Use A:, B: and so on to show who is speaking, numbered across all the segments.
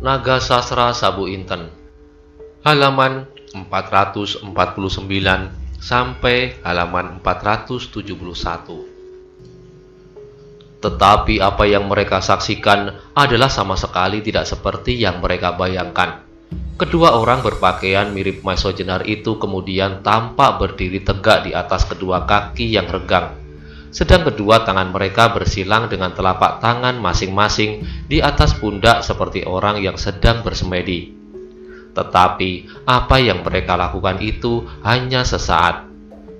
A: Naga Sastra Sabu Inten, halaman 449 sampai halaman 471. Tetapi apa yang mereka saksikan adalah sama sekali tidak seperti yang mereka bayangkan. Kedua orang berpakaian mirip Maisojenar itu kemudian tampak berdiri tegak di atas kedua kaki yang renggang, sedang kedua tangan mereka bersilang dengan telapak tangan masing-masing di atas pundak seperti orang yang sedang bersemedi. Tetapi apa yang mereka lakukan itu hanya sesaat,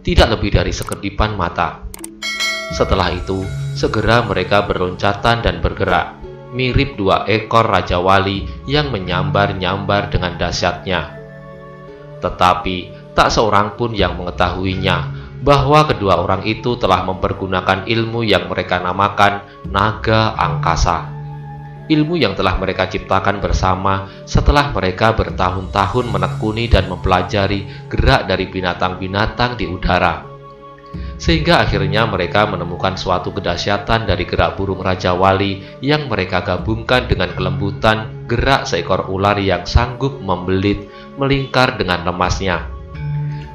A: tidak lebih dari sekedipan mata. Setelah itu, segera mereka berloncatan dan bergerak, mirip dua ekor Raja Wali yang menyambar-nyambar dengan dahsyatnya. Tetapi tak seorang pun yang mengetahuinya bahwa kedua orang itu telah mempergunakan ilmu yang mereka namakan naga angkasa. Ilmu yang telah mereka ciptakan bersama setelah mereka bertahun-tahun menekuni dan mempelajari gerak dari binatang-binatang di udara. Sehingga akhirnya mereka menemukan suatu kedahsyatan dari gerak burung Raja Wali yang mereka gabungkan dengan kelembutan gerak seekor ular yang sanggup membelit, melingkar dengan lemasnya.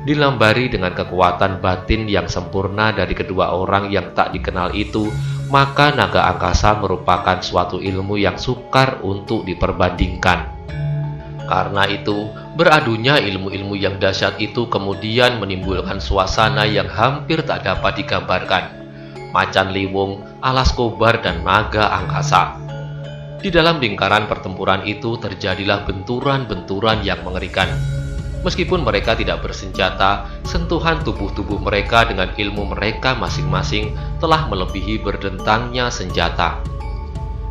A: Dilambari dengan kekuatan batin yang sempurna dari kedua orang yang tak dikenal itu, maka naga angkasa merupakan suatu ilmu yang sukar untuk diperbandingkan. Karena itu, beradunya ilmu-ilmu yang dahsyat itu kemudian menimbulkan suasana yang hampir tak dapat digambarkan. Macan liwung, alas kobar, dan naga angkasa. Di dalam lingkaran pertempuran itu terjadilah benturan-benturan yang mengerikan. Meskipun mereka tidak bersenjata, sentuhan tubuh-tubuh mereka dengan ilmu mereka masing-masing telah melebihi berdentangnya senjata.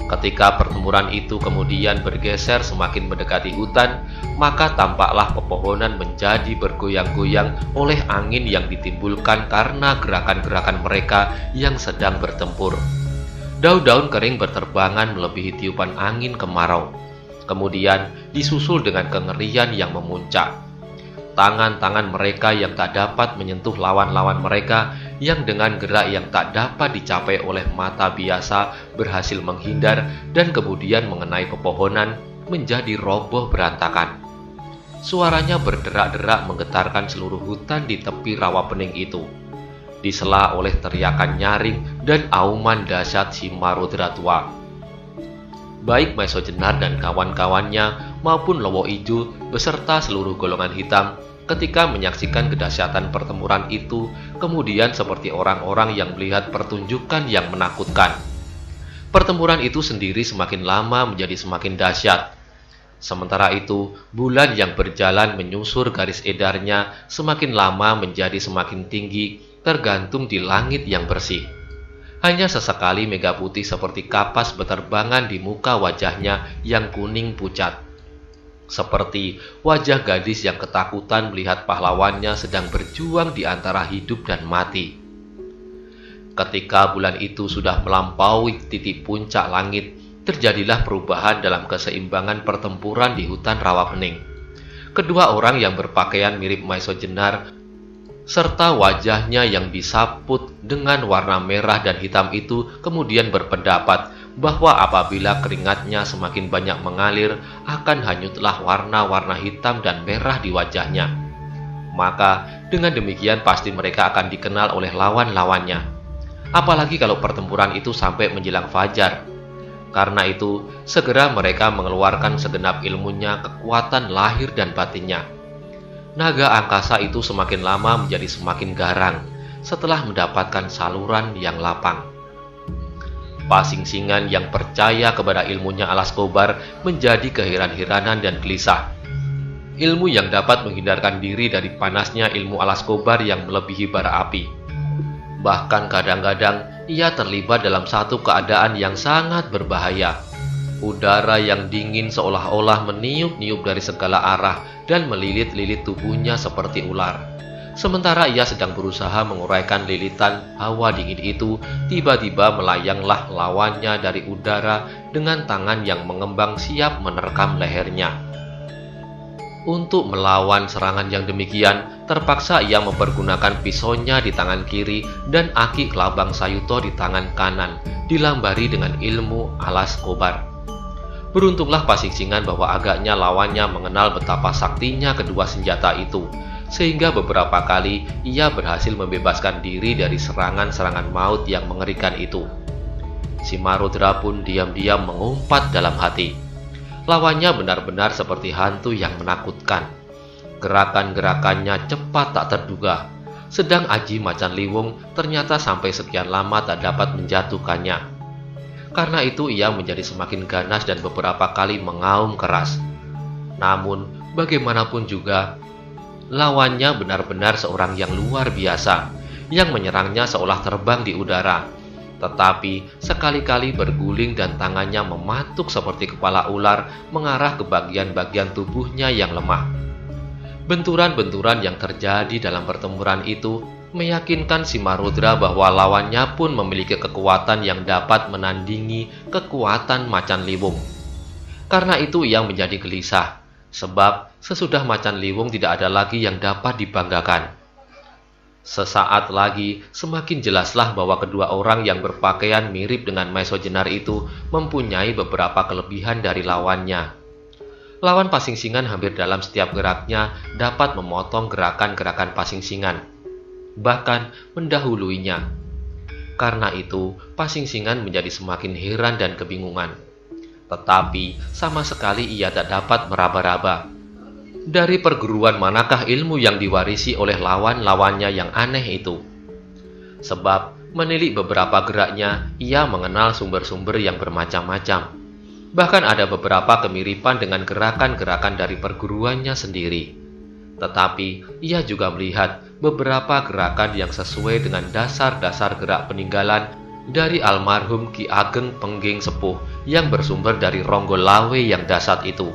A: Ketika pertempuran itu kemudian bergeser semakin mendekati hutan, maka tampaklah pepohonan menjadi bergoyang-goyang oleh angin yang ditimbulkan karena gerakan-gerakan mereka yang sedang bertempur. Daun-daun kering berterbangan melebihi tiupan angin kemarau, kemudian disusul dengan kengerian yang memuncak. Tangan-tangan mereka yang tak dapat menyentuh lawan-lawan mereka yang dengan gerak yang tak dapat dicapai oleh mata biasa berhasil menghindar dan kemudian mengenai pepohonan menjadi roboh berantakan. Suaranya berderak-derak menggetarkan seluruh hutan di tepi rawa pening itu, disela oleh teriakan nyaring dan auman dahsyat si Marudra tua. Baik Maisojenar dan kawan-kawannya maupun Lowo Ijo beserta seluruh golongan hitam ketika menyaksikan kedahsyatan pertempuran itu kemudian seperti orang-orang yang melihat pertunjukan yang menakutkan. Pertempuran itu sendiri semakin lama menjadi semakin dahsyat. Sementara itu, bulan yang berjalan menyusur garis edarnya semakin lama menjadi semakin tinggi tergantung di langit yang bersih. Hanya sesekali mega putih seperti kapas berterbangan di muka wajahnya yang kuning pucat. Seperti wajah gadis yang ketakutan melihat pahlawannya sedang berjuang di antara hidup dan mati. Ketika bulan itu sudah melampaui titik puncak langit, terjadilah perubahan dalam keseimbangan pertempuran di hutan rawa pening. Kedua orang yang berpakaian mirip Maisojenar serta wajahnya yang disaput dengan warna merah dan hitam itu kemudian berpendapat bahwa apabila keringatnya semakin banyak mengalir akan hanyutlah warna-warna hitam dan merah di wajahnya. Maka dengan demikian pasti mereka akan dikenal oleh lawan-lawannya. Apalagi kalau pertempuran itu sampai menjelang fajar. Karena itu segera mereka mengeluarkan segenap ilmunya, kekuatan lahir dan batinnya. Naga angkasa itu semakin lama menjadi semakin garang setelah mendapatkan saluran yang lapang. Pasing-singan yang percaya kepada ilmunya alas kobar menjadi keheran-heranan dan gelisah. Ilmu yang dapat menghindarkan diri dari panasnya ilmu alas kobar yang melebihi bara api. Bahkan kadang-kadang ia terlibat dalam satu keadaan yang sangat berbahaya. Udara yang dingin seolah-olah meniup-niup dari segala arah dan melilit-lilit tubuhnya seperti ular. Sementara ia sedang berusaha menguraikan lilitan hawa dingin itu, tiba-tiba melayanglah lawannya dari udara dengan tangan yang mengembang siap menerkam lehernya. Untuk melawan serangan yang demikian, terpaksa ia mempergunakan pisaunya di tangan kiri dan aki kelabang sayuto di tangan kanan, dilambari dengan ilmu alas kobar. Beruntunglah Pasingsingan bahwa agaknya lawannya mengenal betapa saktinya kedua senjata itu, sehingga beberapa kali ia berhasil membebaskan diri dari serangan-serangan maut yang mengerikan itu. Simarudra pun diam-diam mengumpat dalam hati. Lawannya benar-benar seperti hantu yang menakutkan. Gerakan-gerakannya cepat tak terduga, sedang Aji Macan Liwung ternyata sampai sekian lama tak dapat menjatuhkannya. Karena itu ia menjadi semakin ganas dan beberapa kali mengaum keras. Namun, bagaimanapun juga, lawannya benar-benar seorang yang luar biasa, yang menyerangnya seolah terbang di udara. Tetapi, sekali-kali berguling dan tangannya mematuk seperti kepala ular mengarah ke bagian-bagian tubuhnya yang lemah. Benturan-benturan yang terjadi dalam pertempuran itu meyakinkan Simarudra bahwa lawannya pun memiliki kekuatan yang dapat menandingi kekuatan Macan Liwung. Karena itu ia menjadi gelisah, sebab sesudah Macan Liwung tidak ada lagi yang dapat dibanggakan. Sesaat lagi semakin jelaslah bahwa kedua orang yang berpakaian mirip dengan Maisojenar itu mempunyai beberapa kelebihan dari lawannya. Lawan Pasingsingan hampir dalam setiap geraknya dapat memotong gerakan-gerakan Pasingsingan, bahkan mendahuluinya. Karena itu, Pasingsingan menjadi semakin heran dan kebingungan. Tetapi, sama sekali ia tak dapat meraba-raba. Dari perguruan manakah ilmu yang diwarisi oleh lawan-lawannya yang aneh itu? Sebab, menilik beberapa geraknya, ia mengenal sumber-sumber yang bermacam-macam. Bahkan ada beberapa kemiripan dengan gerakan-gerakan dari perguruannya sendiri. Tetapi, ia juga melihat beberapa gerakan yang sesuai dengan dasar-dasar gerak peninggalan dari almarhum Ki Ageng Pengging Sepuh yang bersumber dari Ronggo Lawe yang dasar itu.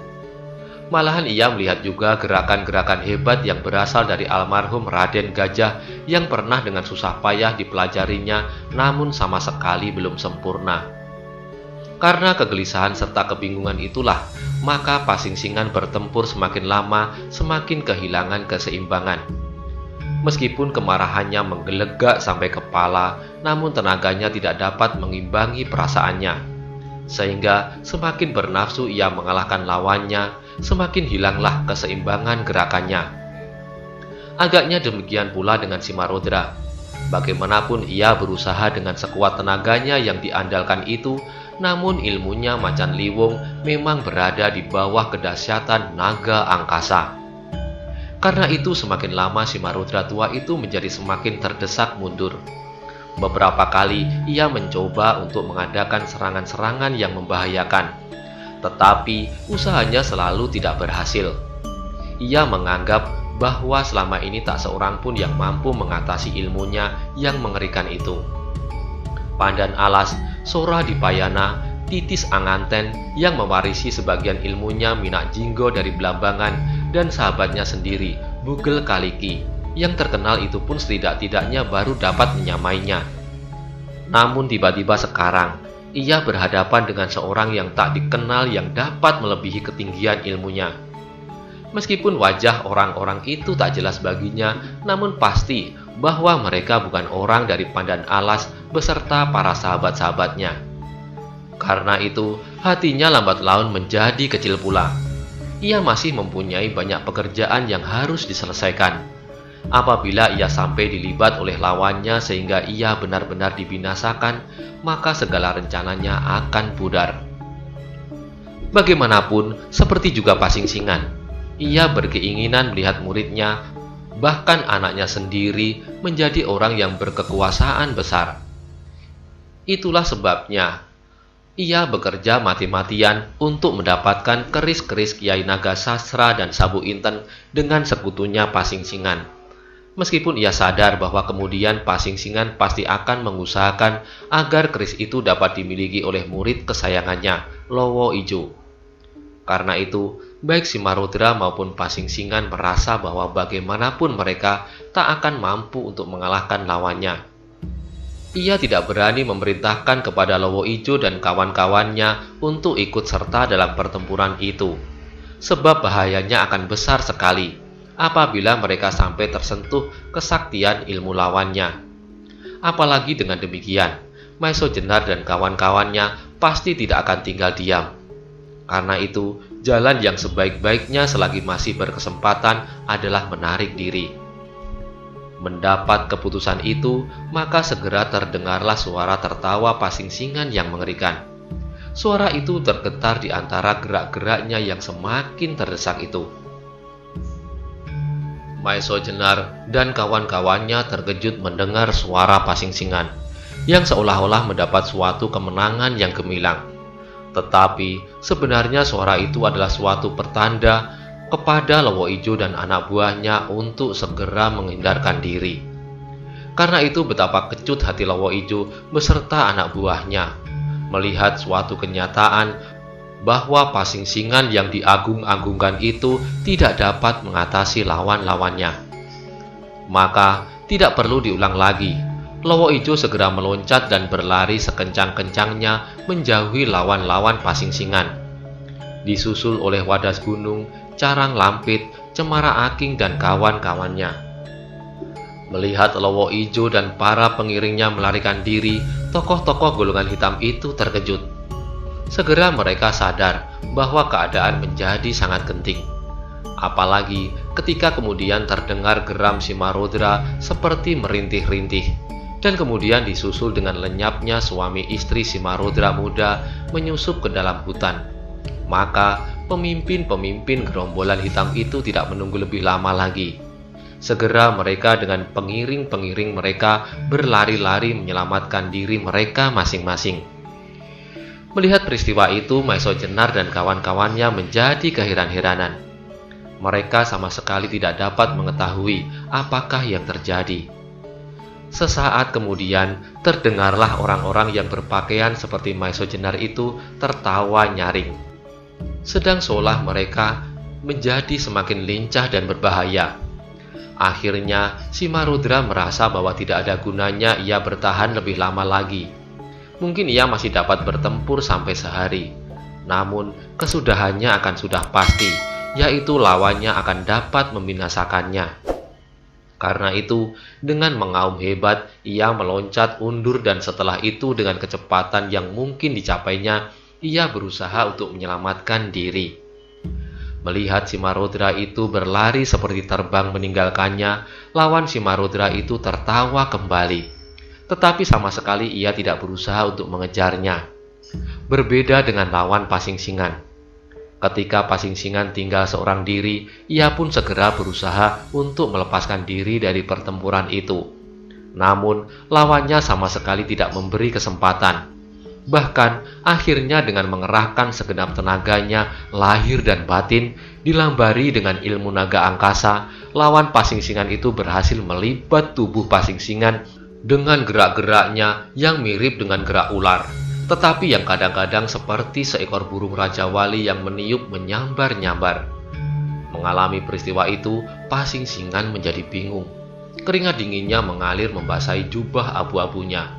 A: Malahan ia melihat juga gerakan-gerakan hebat yang berasal dari almarhum Raden Gajah yang pernah dengan susah payah dipelajarinya namun sama sekali belum sempurna. Karena kegelisahan serta kebingungan itulah, maka Pasingsingan bertempur semakin lama semakin kehilangan keseimbangan. Meskipun kemarahannya menggelegak sampai kepala, namun tenaganya tidak dapat mengimbangi perasaannya. Sehingga semakin bernafsu ia mengalahkan lawannya, semakin hilanglah keseimbangan gerakannya. Agaknya demikian pula dengan Simarudra. Bagaimanapun ia berusaha dengan sekuat tenaganya yang diandalkan itu, namun ilmunya Macan Liwung memang berada di bawah kedahsyatan naga angkasa. Karena itu semakin lama Simarudra tua itu menjadi semakin terdesak mundur. Beberapa kali ia mencoba untuk mengadakan serangan-serangan yang membahayakan, tetapi usahanya selalu tidak berhasil. Ia menganggap bahwa selama ini tak seorang pun yang mampu mengatasi ilmunya yang mengerikan itu. Pandan Alas, Sora Dipayana, Titis Anganten yang mewarisi sebagian ilmunya Minak Jinggo dari Blambangan dan sahabatnya sendiri, Bugel Kaliki, yang terkenal itu pun setidak-tidaknya baru dapat menyamainya. Namun tiba-tiba sekarang, ia berhadapan dengan seorang yang tak dikenal yang dapat melebihi ketinggian ilmunya. Meskipun wajah orang-orang itu tak jelas baginya, namun pasti bahwa mereka bukan orang dari Pandan Alas beserta para sahabat-sahabatnya. Karena itu, hatinya lambat laun menjadi kecil pula. Ia masih mempunyai banyak pekerjaan yang harus diselesaikan. Apabila ia sampai dilibat oleh lawannya sehingga ia benar-benar dibinasakan, maka segala rencananya akan pudar. Bagaimanapun, seperti juga Pasingsingan, ia berkeinginan melihat muridnya, bahkan anaknya sendiri, menjadi orang yang berkekuasaan besar. Itulah sebabnya ia bekerja mati-matian untuk mendapatkan keris-keris Kiai Naga Sasra dan Sabu Inten dengan sekutunya Pasingsingan. Meskipun ia sadar bahwa kemudian Pasingsingan pasti akan mengusahakan agar keris itu dapat dimiliki oleh murid kesayangannya, Lowo Ijo. Karena itu, baik Simarudra maupun Pasingsingan merasa bahwa bagaimanapun mereka tak akan mampu untuk mengalahkan lawannya. Ia tidak berani memerintahkan kepada Lowo Ijo dan kawan-kawannya untuk ikut serta dalam pertempuran itu, sebab bahayanya akan besar sekali apabila mereka sampai tersentuh kesaktian ilmu lawannya. Apalagi dengan demikian, Maisojenar dan kawan-kawannya pasti tidak akan tinggal diam. Karena itu, jalan yang sebaik-baiknya selagi masih berkesempatan adalah menarik diri. Mendapat keputusan itu, maka segera terdengarlah suara tertawa pasing-singan yang mengerikan. Suara itu tergetar di antara gerak-geraknya yang semakin terdesak itu. Maisojenar dan kawan-kawannya terkejut mendengar suara pasing-singan, yang seolah-olah mendapat suatu kemenangan yang gemilang. Tetapi sebenarnya suara itu adalah suatu pertanda kepada Lowo Ijo dan anak buahnya untuk segera menghindarkan diri. Karena itu betapa kecut hati Lowo Ijo beserta anak buahnya melihat suatu kenyataan bahwa pasing-singan yang diagung-agungkan itu tidak dapat mengatasi lawan-lawannya. Maka tidak perlu diulang lagi. Lowo Ijo segera meloncat dan berlari sekencang-kencangnya menjauhi lawan-lawan pasing-singan. Disusul oleh Wadas Gunung, Carang Lampit, Cemara Aking, dan kawan-kawannya. Melihat Lowo Ijo dan para pengiringnya melarikan diri, tokoh-tokoh golongan hitam itu terkejut. Segera mereka sadar bahwa keadaan menjadi sangat genting. Apalagi ketika kemudian terdengar geram Simarodra seperti merintih-rintih, dan kemudian disusul dengan lenyapnya suami istri Simarodra muda menyusup ke dalam hutan. Maka pemimpin-pemimpin gerombolan hitam itu tidak menunggu lebih lama lagi. Segera mereka dengan pengiring-pengiring mereka berlari-lari menyelamatkan diri mereka masing-masing. Melihat peristiwa itu, Maisojenar dan kawan-kawannya menjadi keheran-heranan. Mereka sama sekali tidak dapat mengetahui apakah yang terjadi. Sesaat kemudian, terdengarlah orang-orang yang berpakaian seperti Maisojenar itu tertawa nyaring. Sedang seolah mereka menjadi semakin lincah dan berbahaya. Akhirnya, Simarudra merasa bahwa tidak ada gunanya ia bertahan lebih lama lagi. Mungkin ia masih dapat bertempur sampai sehari. Namun, kesudahannya akan sudah pasti, yaitu lawannya akan dapat membinasakannya. Karena itu, dengan mengaum hebat, ia meloncat undur dan setelah itu dengan kecepatan yang mungkin dicapainya, ia berusaha untuk menyelamatkan diri. Melihat Simarudra itu berlari seperti terbang meninggalkannya, lawan Simarudra itu tertawa kembali. Tetapi sama sekali ia tidak berusaha untuk mengejarnya. Berbeda dengan lawan pasing-singan. Ketika pasing-singan tinggal seorang diri, ia pun segera berusaha untuk melepaskan diri dari pertempuran itu. Namun, lawannya sama sekali tidak memberi kesempatan. Bahkan akhirnya dengan mengerahkan segenap tenaganya lahir dan batin, dilambari dengan ilmu naga angkasa, lawan pasing-singan itu berhasil melibat tubuh pasing-singan dengan gerak-geraknya yang mirip dengan gerak ular, tetapi yang kadang-kadang seperti seekor burung Raja Wali yang meniup menyambar-nyambar. Mengalami peristiwa itu, pasing-singan menjadi bingung. Keringat dinginnya mengalir membasahi jubah abu-abunya.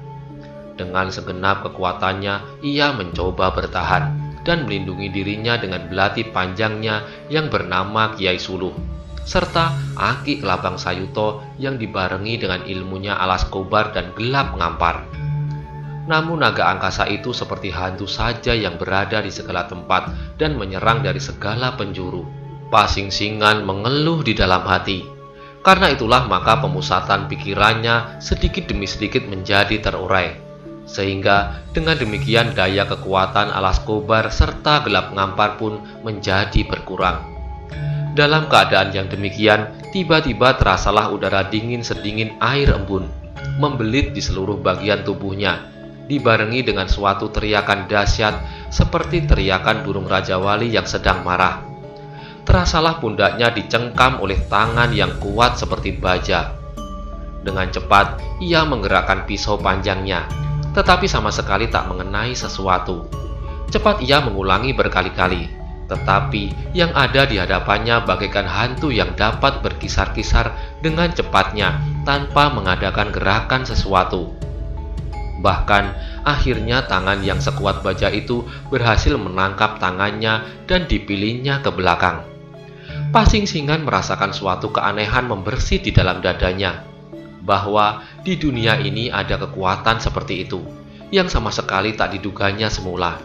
A: Dengan segenap kekuatannya, ia mencoba bertahan dan melindungi dirinya dengan belati panjangnya yang bernama Kiai Suluh, serta Aki Kelabang Sayuto yang dibarengi dengan ilmunya alas kobar dan gelap ngampar. Namun naga angkasa itu seperti hantu saja yang berada di segala tempat dan menyerang dari segala penjuru. Pasing-singan mengeluh di dalam hati. Karena itulah maka pemusatan pikirannya sedikit demi sedikit menjadi terurai. Sehingga dengan demikian daya kekuatan alas kobar serta gelap ngampar pun menjadi berkurang. Dalam keadaan yang demikian, tiba-tiba terasalah udara dingin sedingin air embun membelit di seluruh bagian tubuhnya, dibarengi dengan suatu teriakan dahsyat seperti teriakan burung Raja Wali yang sedang marah. Terasalah pundaknya dicengkam oleh tangan yang kuat seperti baja. Dengan cepat, ia menggerakkan pisau panjangnya, tetapi sama sekali tak mengenai sesuatu. Cepat ia mengulangi berkali-kali, tetapi yang ada di hadapannya bagaikan hantu yang dapat berkisar-kisar dengan cepatnya tanpa mengadakan gerakan sesuatu. Bahkan akhirnya tangan yang sekuat baja itu berhasil menangkap tangannya dan dipilihnya ke belakang. Pasing-singan merasakan suatu keanehan membersih di dalam dadanya, bahwa di dunia ini ada kekuatan seperti itu, yang sama sekali tak diduganya semula.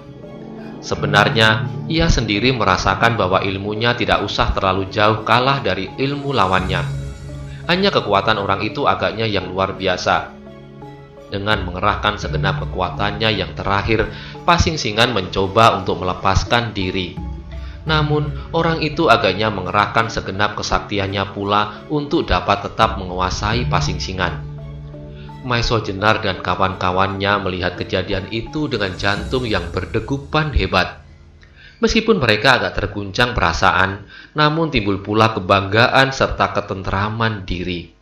A: Sebenarnya, ia sendiri merasakan bahwa ilmunya tidak usah terlalu jauh kalah dari ilmu lawannya. Hanya kekuatan orang itu agaknya yang luar biasa. Dengan mengerahkan segenap kekuatannya yang terakhir, Pasingsingan mencoba untuk melepaskan diri. Namun, orang itu agaknya mengerahkan segenap kesaktiannya pula untuk dapat tetap menguasai Pasingsingan. Maiso Jenar dan kawan-kawannya melihat kejadian itu dengan jantung yang berdegupan hebat. Meskipun mereka agak terguncang perasaan, namun timbul pula kebanggaan serta ketenteraman diri.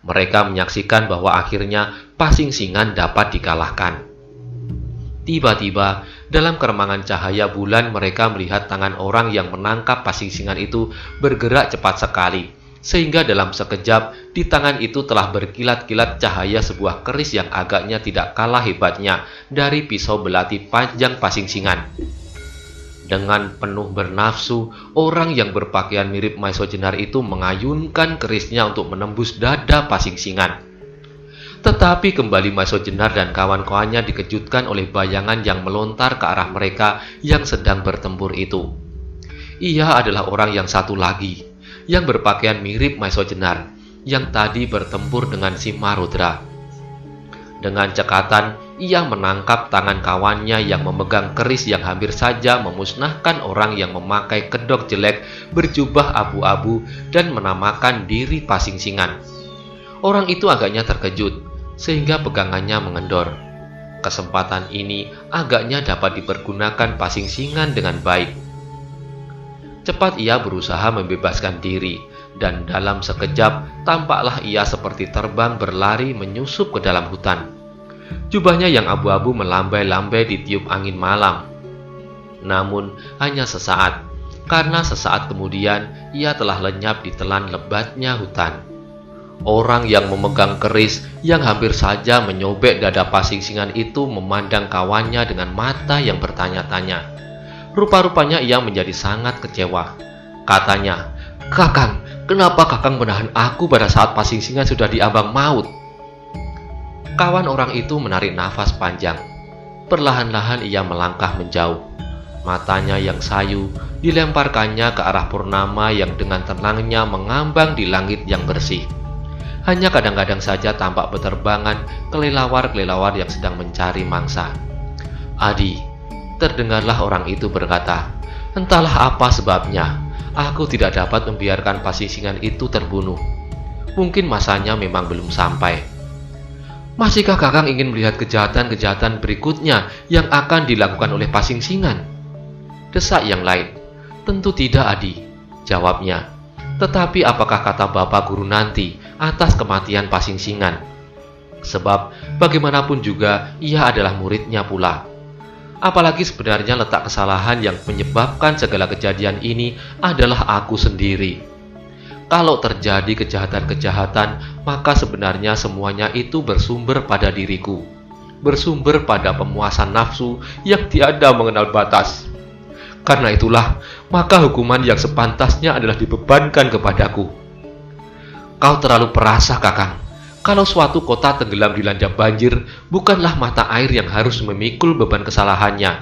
A: Mereka menyaksikan bahwa akhirnya Pasingsingan dapat dikalahkan. Tiba-tiba, dalam keremangan cahaya bulan mereka melihat tangan orang yang menangkap Pasingsingan itu bergerak cepat sekali, sehingga dalam sekejap di tangan itu telah berkilat-kilat cahaya sebuah keris yang agaknya tidak kalah hebatnya dari pisau belati panjang Pasingsingan. Dengan penuh bernafsu, orang yang berpakaian mirip Maiso Jenar itu mengayunkan kerisnya untuk menembus dada Pasingsingan. Tetapi kembali Maiso Jenar dan kawan-kawannya dikejutkan oleh bayangan yang melontar ke arah mereka yang sedang bertempur itu. Ia adalah orang yang satu lagi, yang berpakaian mirip Maiso Jenar, yang tadi bertempur dengan si Marudra. Dengan cekatan, ia menangkap tangan kawannya yang memegang keris yang hampir saja memusnahkan orang yang memakai kedok jelek berjubah abu-abu dan menamakan diri Pasingsingan. Orang itu agaknya terkejut, sehingga pegangannya mengendor. Kesempatan ini agaknya dapat dipergunakan Pasingsingan dengan baik. Cepat ia berusaha membebaskan diri, dan dalam sekejap tampaklah ia seperti terbang berlari menyusup ke dalam hutan. Jubahnya yang abu-abu melambai-lambai ditiup angin malam. Namun hanya sesaat, karena sesaat kemudian ia telah lenyap di telan lebatnya hutan. Orang yang memegang keris yang hampir saja menyobek dada Pasingsingan itu memandang kawannya dengan mata yang bertanya-tanya. Rupa-rupanya ia menjadi sangat kecewa. Katanya, "Kakang, kenapa Kakang menahan aku pada saat Pasingsingan sudah diambang maut?" Kawan orang itu menarik nafas panjang. Perlahan-lahan ia melangkah menjauh. Matanya yang sayu dilemparkannya ke arah purnama yang dengan tenangnya mengambang di langit yang bersih. Hanya kadang-kadang saja tampak beterbangan kelelawar-kelelawar yang sedang mencari mangsa. "Adi," terdengarlah orang itu berkata, "entahlah apa sebabnya, aku tidak dapat membiarkan Pasingsingan itu terbunuh. Mungkin masanya memang belum sampai." "Masihkah Kakang ingin melihat kejahatan-kejahatan berikutnya yang akan dilakukan oleh Pasingsingan?" desak yang lain. "Tentu tidak, Adi," jawabnya. "Tetapi apakah kata Bapak Guru nanti atas kematian Pasingsingan? Sebab bagaimanapun juga ia adalah muridnya pula. Apalagi sebenarnya letak kesalahan yang menyebabkan segala kejadian ini adalah aku sendiri. Kalau terjadi kejahatan-kejahatan, maka sebenarnya semuanya itu bersumber pada diriku, bersumber pada pemuasan nafsu yang tiada mengenal batas. Karena itulah, maka hukuman yang sepantasnya adalah dibebankan kepadaku." "Kau terlalu perasa, Kakang. Kalau suatu kota tenggelam dilanda banjir, bukanlah mata air yang harus memikul beban kesalahannya.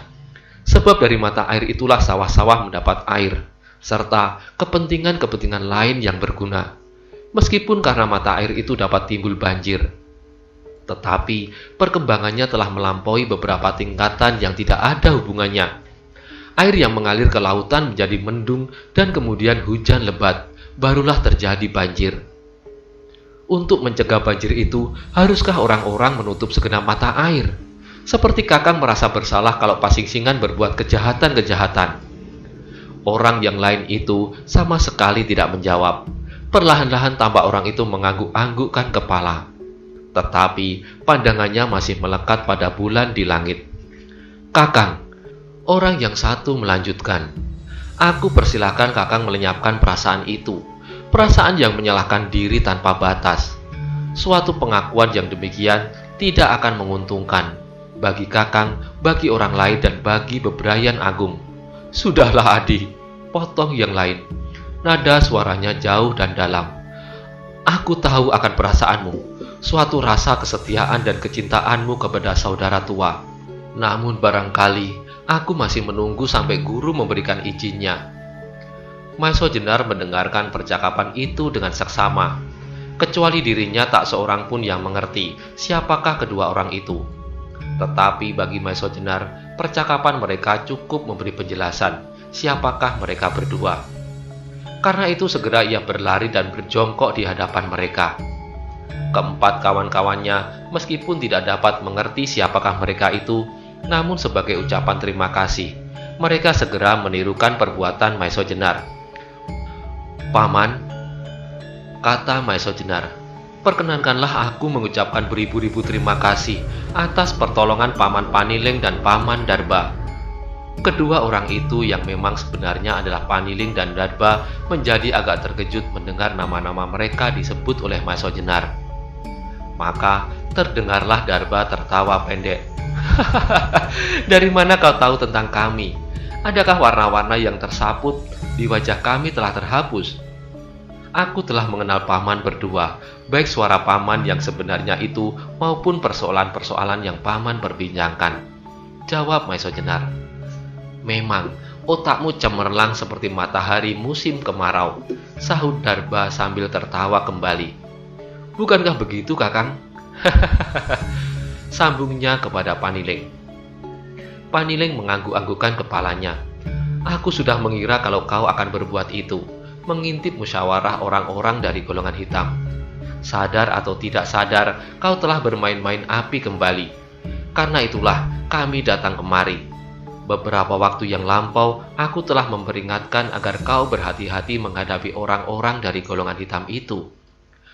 A: Sebab dari mata air itulah sawah-sawah mendapat air, serta kepentingan-kepentingan lain yang berguna. Meskipun karena mata air itu dapat timbul banjir, tetapi perkembangannya telah melampaui beberapa tingkatan yang tidak ada hubungannya. Air yang mengalir ke lautan menjadi mendung dan kemudian hujan lebat, barulah terjadi banjir. Untuk mencegah banjir itu, haruskah orang-orang menutup segenap mata air? Seperti Kakang merasa bersalah kalau Pasingsingan berbuat kejahatan-kejahatan." Orang yang lain itu sama sekali tidak menjawab. Perlahan-lahan tampak orang itu mengangguk-anggukkan kepala. Tetapi pandangannya masih melekat pada bulan di langit. "Kakang," orang yang satu melanjutkan, "aku persilahkan Kakang melenyapkan perasaan itu. Perasaan yang menyalahkan diri tanpa batas. Suatu pengakuan yang demikian tidak akan menguntungkan bagi Kakang, bagi orang lain, dan bagi bebrayan agung." "Sudahlah, Adi," potong yang lain. Nada suaranya jauh dan dalam. "Aku tahu akan perasaanmu, suatu rasa kesetiaan dan kecintaanmu kepada saudara tua. Namun barangkali Aku masih menunggu sampai guru memberikan izinnya. Maeso Jenar mendengarkan percakapan itu dengan seksama. Kecuali dirinya tak seorang pun yang mengerti siapakah kedua orang itu. Tetapi bagi Maeso Jenar, percakapan mereka cukup memberi penjelasan siapakah mereka berdua. Karena itu segera ia berlari dan berjongkok di hadapan mereka. Keempat kawan-kawannya meskipun tidak dapat mengerti siapakah mereka itu, namun sebagai ucapan terima kasih, mereka segera menirukan perbuatan Maeso Jenar. "Paman," kata Maeso Jenar, "perkenankanlah aku mengucapkan beribu-ribu terima kasih atas pertolongan Paman Panileng dan Paman Darba." Kedua orang itu yang memang sebenarnya adalah Panileng dan Darba menjadi agak terkejut mendengar nama-nama mereka disebut oleh Maeso Jenar. Maka terdengarlah Darba tertawa pendek. "Dari mana kau tahu tentang kami? Adakah warna-warna yang tersaput di wajah kami telah terhapus? Aku telah mengenal paman berdua, baik suara paman yang sebenarnya itu maupun persoalan-persoalan yang paman perbincangkan," jawab Maeso Jenar. "Memang, otakmu cemerlang seperti matahari musim kemarau," sahut Darba sambil tertawa kembali. "Bukankah begitu, Kakang?" Sambungnya kepada Panileng. Panileng mengangguk-anggukkan kepalanya. "Aku sudah mengira kalau kau akan berbuat itu, mengintip musyawarah orang-orang dari golongan hitam. Sadar atau tidak sadar, kau telah bermain-main api kembali. Karena itulah kami datang kemari. Beberapa waktu yang lampau, aku telah memperingatkan agar kau berhati-hati menghadapi orang-orang dari golongan hitam itu.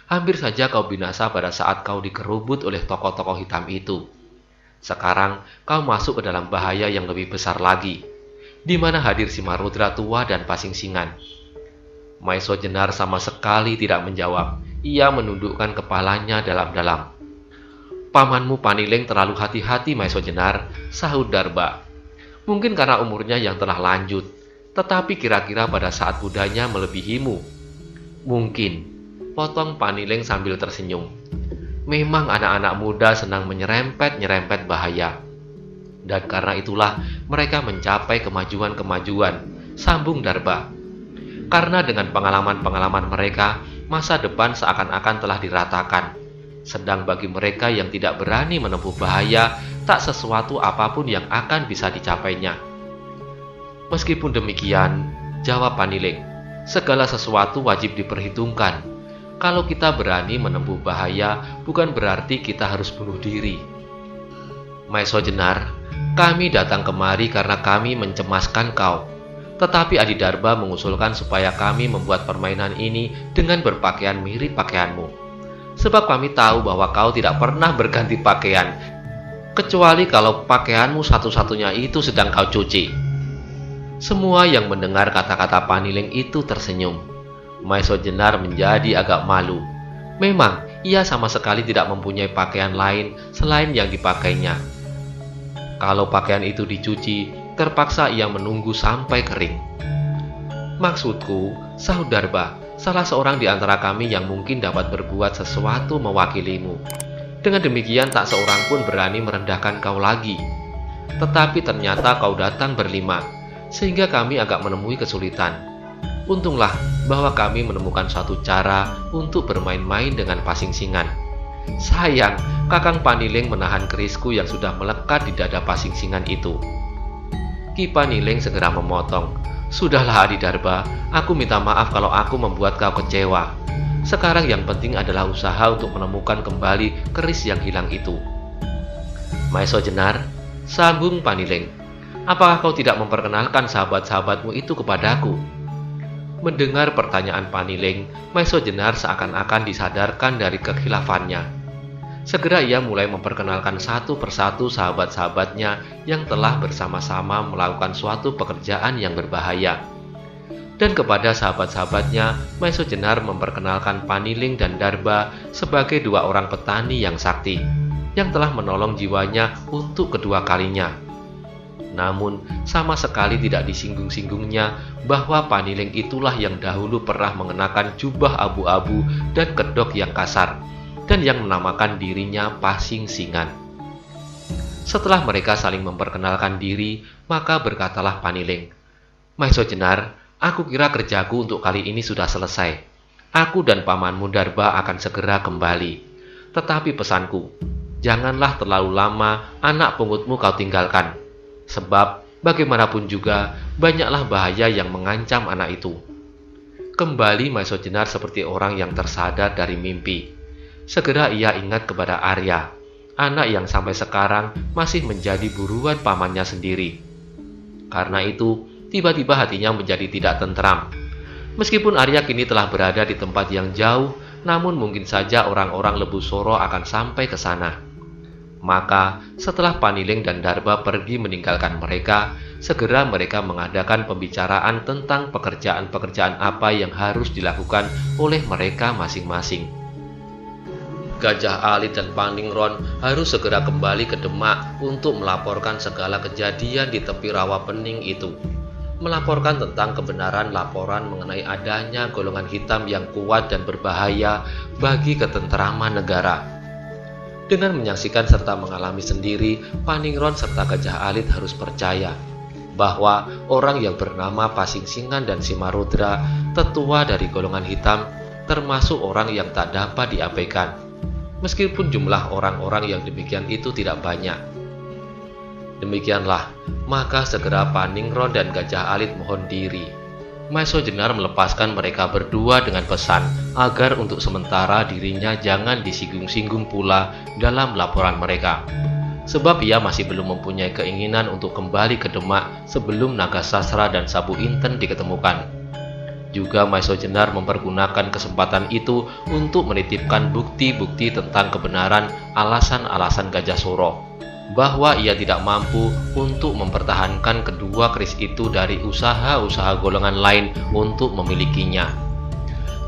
A: Hampir saja kau binasa pada saat kau dikerubut oleh tokoh-tokoh hitam itu. Sekarang kau masuk ke dalam bahaya yang lebih besar lagi, di mana hadir si Marudra tua dan Pasingsingan." Maeso Jenar sama sekali tidak menjawab. Ia menundukkan kepalanya dalam-dalam. "Pamanmu Panileng terlalu hati-hati, Maeso Jenar," sahut Darba. "Mungkin karena umurnya yang telah lanjut, tetapi kira-kira pada saat mudanya melebihimu." "Mungkin," potong Panileng sambil tersenyum. "Memang anak-anak muda senang menyerempet-nyerempet bahaya. Dan karena itulah mereka mencapai kemajuan-kemajuan," sambung Darba. "Karena dengan pengalaman-pengalaman mereka, masa depan seakan-akan telah diratakan. Sedang bagi mereka yang tidak berani menempuh bahaya, tak sesuatu apapun yang akan bisa dicapainya." "Meskipun demikian," jawab Panileng, "segala sesuatu wajib diperhitungkan. Kalau kita berani menempuh bahaya, bukan berarti kita harus bunuh diri." "Maeso Jenar, kami datang kemari karena kami mencemaskan kau. Tetapi Adi Darba mengusulkan supaya kami membuat permainan ini dengan berpakaian mirip pakaianmu. Sebab kami tahu bahwa kau tidak pernah berganti pakaian, kecuali kalau pakaianmu satu-satunya itu sedang kau cuci." Semua yang mendengar kata-kata Panileng itu tersenyum. Maeso Jenar menjadi agak malu. Memang, ia sama sekali tidak mempunyai pakaian lain selain yang dipakainya. Kalau pakaian itu dicuci, terpaksa ia menunggu sampai kering. "Maksudku," sahut Darba, "salah seorang di antara kami yang mungkin dapat berbuat sesuatu mewakilimu. Dengan demikian tak seorang pun berani merendahkan kau lagi. Tetapi ternyata kau datang berlima, sehingga kami agak menemui kesulitan. Untunglah bahwa kami menemukan suatu cara untuk bermain-main dengan Pasingsingan. Sayang, Kakang Panileng menahan kerisku yang sudah melekat di dada Pasingsingan itu." Ki Panileng segera memotong. "Sudahlah Adi Darba, aku minta maaf kalau aku membuat kau kecewa. Sekarang yang penting adalah usaha untuk menemukan kembali keris yang hilang itu." "Maeso Jenar," sambung Panileng, "apakah kau tidak memperkenalkan sahabat-sahabatmu itu kepadaku?" Mendengar pertanyaan Panileng, Maeso Jenar seakan-akan disadarkan dari kekhilafannya. Segera ia mulai memperkenalkan satu persatu sahabat-sahabatnya yang telah bersama-sama melakukan suatu pekerjaan yang berbahaya. Dan kepada sahabat-sahabatnya, Maeso Jenar memperkenalkan Panileng dan Darba sebagai dua orang petani yang sakti, yang telah menolong jiwanya untuk kedua kalinya. Namun, sama sekali tidak disinggung-singgungnya bahwa Panileng itulah yang dahulu pernah mengenakan jubah abu-abu dan kedok yang kasar, dan yang menamakan dirinya Pasingsingan. Setelah mereka saling memperkenalkan diri, maka berkatalah Paniling, "Maisojenar, aku kira kerjaku untuk kali ini sudah selesai. Aku dan pamanmu Darba akan segera kembali. Tetapi pesanku, janganlah terlalu lama anak pungutmu kau tinggalkan. Sebab bagaimanapun juga banyaklah bahaya yang mengancam anak itu." Kembali Maisojenar seperti orang yang tersadar dari mimpi. Segera ia ingat kepada Arya, anak yang sampai sekarang masih menjadi buruan pamannya sendiri. Karena itu, tiba-tiba hatinya menjadi tidak tentram. Meskipun Arya kini telah berada di tempat yang jauh, namun mungkin saja orang-orang Lembu Soro akan sampai ke sana. Maka, setelah Paniling dan Darba pergi meninggalkan mereka, segera mereka mengadakan pembicaraan tentang pekerjaan-pekerjaan apa yang harus dilakukan oleh mereka masing-masing. Gajah Alit dan Paningron harus segera kembali ke Demak untuk melaporkan segala kejadian di tepi rawa pening itu. Melaporkan tentang kebenaran laporan mengenai adanya golongan hitam yang kuat dan berbahaya bagi ketenteraman negara. Dengan menyaksikan serta mengalami sendiri, Paningron serta Gajah Alit harus percaya bahwa orang yang bernama Pasingsingan dan Simarudra, tetua dari golongan hitam, termasuk orang yang tak dapat diabaikan. Meskipun jumlah orang-orang yang demikian itu tidak banyak. Demikianlah, maka segera Paningron dan Gajah Alit mohon diri. Maisojenar melepaskan mereka berdua dengan pesan agar untuk sementara dirinya jangan disinggung-singgung pula dalam laporan mereka. Sebab ia masih belum mempunyai keinginan untuk kembali ke Demak sebelum Naga Sasra dan Sabu Inten diketemukan. Juga Maisojenar mempergunakan kesempatan itu untuk menitipkan bukti-bukti tentang kebenaran alasan-alasan Gajah Soro, bahwa ia tidak mampu untuk mempertahankan kedua keris itu dari usaha-usaha golongan lain untuk memilikinya.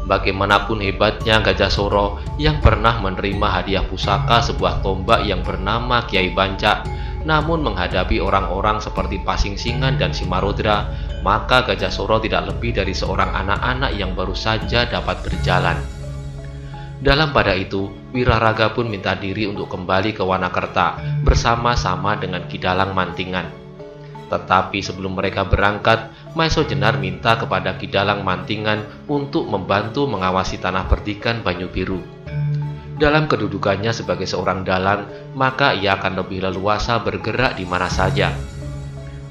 A: Bagaimanapun hebatnya Gajah Soro yang pernah menerima hadiah pusaka sebuah tombak yang bernama Kiai Bancak, namun menghadapi orang-orang seperti Pasingsingan dan Simarudra, maka Gajah Soro tidak lebih dari seorang anak-anak yang baru saja dapat berjalan. Dalam pada itu, Wiraraga pun minta diri untuk kembali ke Wanakerta bersama-sama dengan Kidalang Mantingan. Tetapi sebelum mereka berangkat, Maisojenar minta kepada Kidalang Mantingan untuk membantu mengawasi tanah perdikan Banyu Biru. Dalam kedudukannya sebagai seorang dalang, maka ia akan lebih leluasa bergerak di mana saja.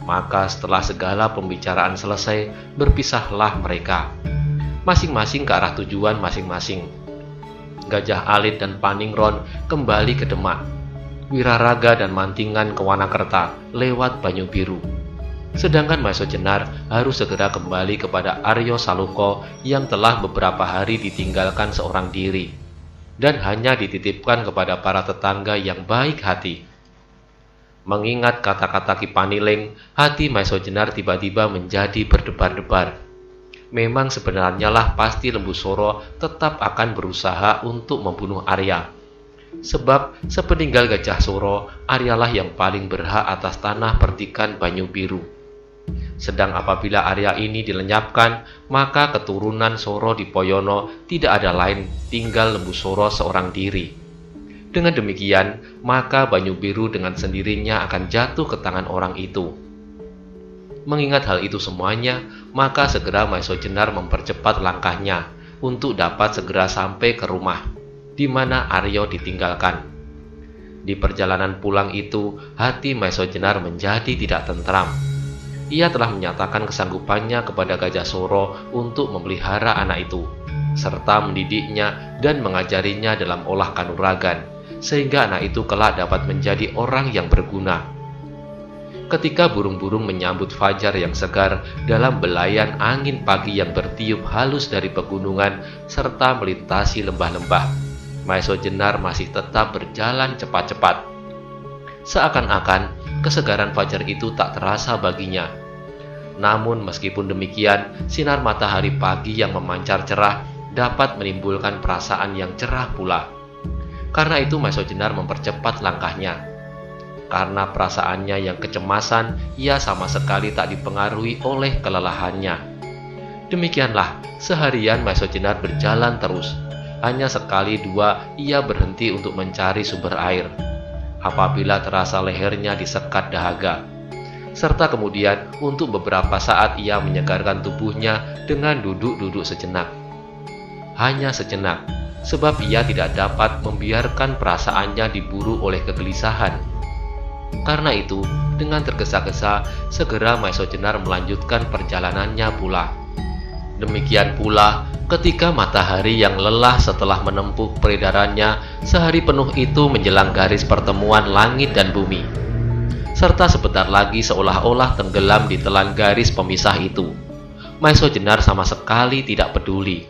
A: Maka setelah segala pembicaraan selesai, berpisahlah mereka, masing-masing ke arah tujuan masing-masing. Gajah Alit dan Paningron kembali ke Demak, Wiraraga dan Mantingan ke Wanakerta lewat Banyu Biru. Sedangkan Maisojenar harus segera kembali kepada Aryo Saluko yang telah beberapa hari ditinggalkan seorang diri, dan hanya dititipkan kepada para tetangga yang baik hati. Mengingat kata-kata Ki Paniling, hati Maisojenar tiba-tiba menjadi berdebar-debar. Memang sebenarnya lah pasti Lembu Soro tetap akan berusaha untuk membunuh Arya. Sebab sepeninggal Gajah Soro, Aryalah yang paling berhak atas tanah perdikan Banyu Biru. Sedang apabila Arya ini dilenyapkan, maka keturunan Soro di Poyono tidak ada lain tinggal Lembu Soro seorang diri. Dengan demikian, maka Banyu Biru dengan sendirinya akan jatuh ke tangan orang itu. Mengingat hal itu semuanya, maka segera Maisojenar mempercepat langkahnya untuk dapat segera sampai ke rumah di mana Aryo ditinggalkan. Di perjalanan pulang itu, hati Maisojenar menjadi tidak tentram. Ia telah menyatakan kesanggupannya kepada Gajah Soro untuk memelihara anak itu, serta mendidiknya dan mengajarinya dalam olah kanuragan, sehingga anak itu kelak dapat menjadi orang yang berguna. Ketika burung-burung menyambut fajar yang segar dalam belayan angin pagi yang bertiup halus dari pegunungan serta melintasi lembah-lembah, Maisojenar masih tetap berjalan cepat-cepat. Seakan-akan kesegaran fajar itu tak terasa baginya. Namun meskipun demikian, sinar matahari pagi yang memancar cerah dapat menimbulkan perasaan yang cerah pula. Karena itu Maisojenar mempercepat langkahnya. Karena perasaannya yang kecemasan, ia sama sekali tak dipengaruhi oleh kelelahannya. Demikianlah, seharian Maisojenar berjalan terus. Hanya sekali dua ia berhenti untuk mencari sumber air. apabila terasa lehernya disekat dahaga. Serta kemudian untuk beberapa saat ia menyegarkan tubuhnya dengan duduk-duduk sejenak. Hanya sejenak, sebab ia tidak dapat membiarkan perasaannya diburu oleh kegelisahan. Karena itu, dengan tergesa-gesa, segera Maisojenar melanjutkan perjalanannya pula. Demikian pula ketika matahari yang lelah setelah menempuh peredarannya sehari penuh itu menjelang garis pertemuan langit dan bumi, serta sebentar lagi seolah-olah tenggelam di telan garis pemisah itu. Maisojenar sama sekali tidak peduli.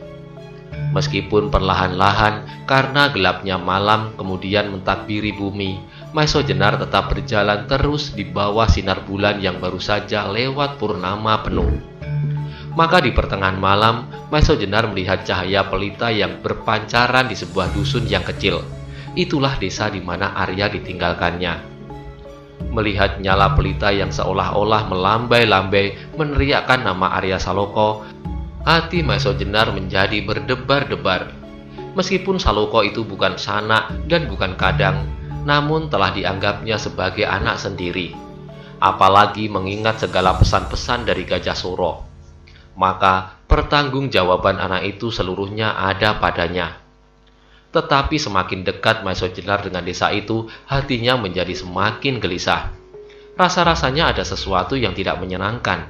A: Meskipun perlahan-lahan karena gelapnya malam kemudian mentakbiri bumi, Maisojenar tetap berjalan terus di bawah sinar bulan yang baru saja lewat purnama penuh. Maka di pertengahan malam, Maisojenar melihat cahaya pelita yang berpancaran di sebuah dusun yang kecil. Itulah desa di mana Arya ditinggalkannya. Melihat nyala pelita yang seolah-olah melambai-lambai meneriakkan nama Arya Saloko, hati Maisojenar menjadi berdebar-debar. Meskipun Saloko itu bukan sanak dan bukan kadang, namun telah dianggapnya sebagai anak sendiri. Apalagi mengingat segala pesan-pesan dari Gajah Soro, maka pertanggungjawaban anak itu seluruhnya ada padanya. Tetapi semakin dekat Maisojenar dengan desa itu, hatinya menjadi semakin gelisah. Rasa-rasanya ada sesuatu yang tidak menyenangkan.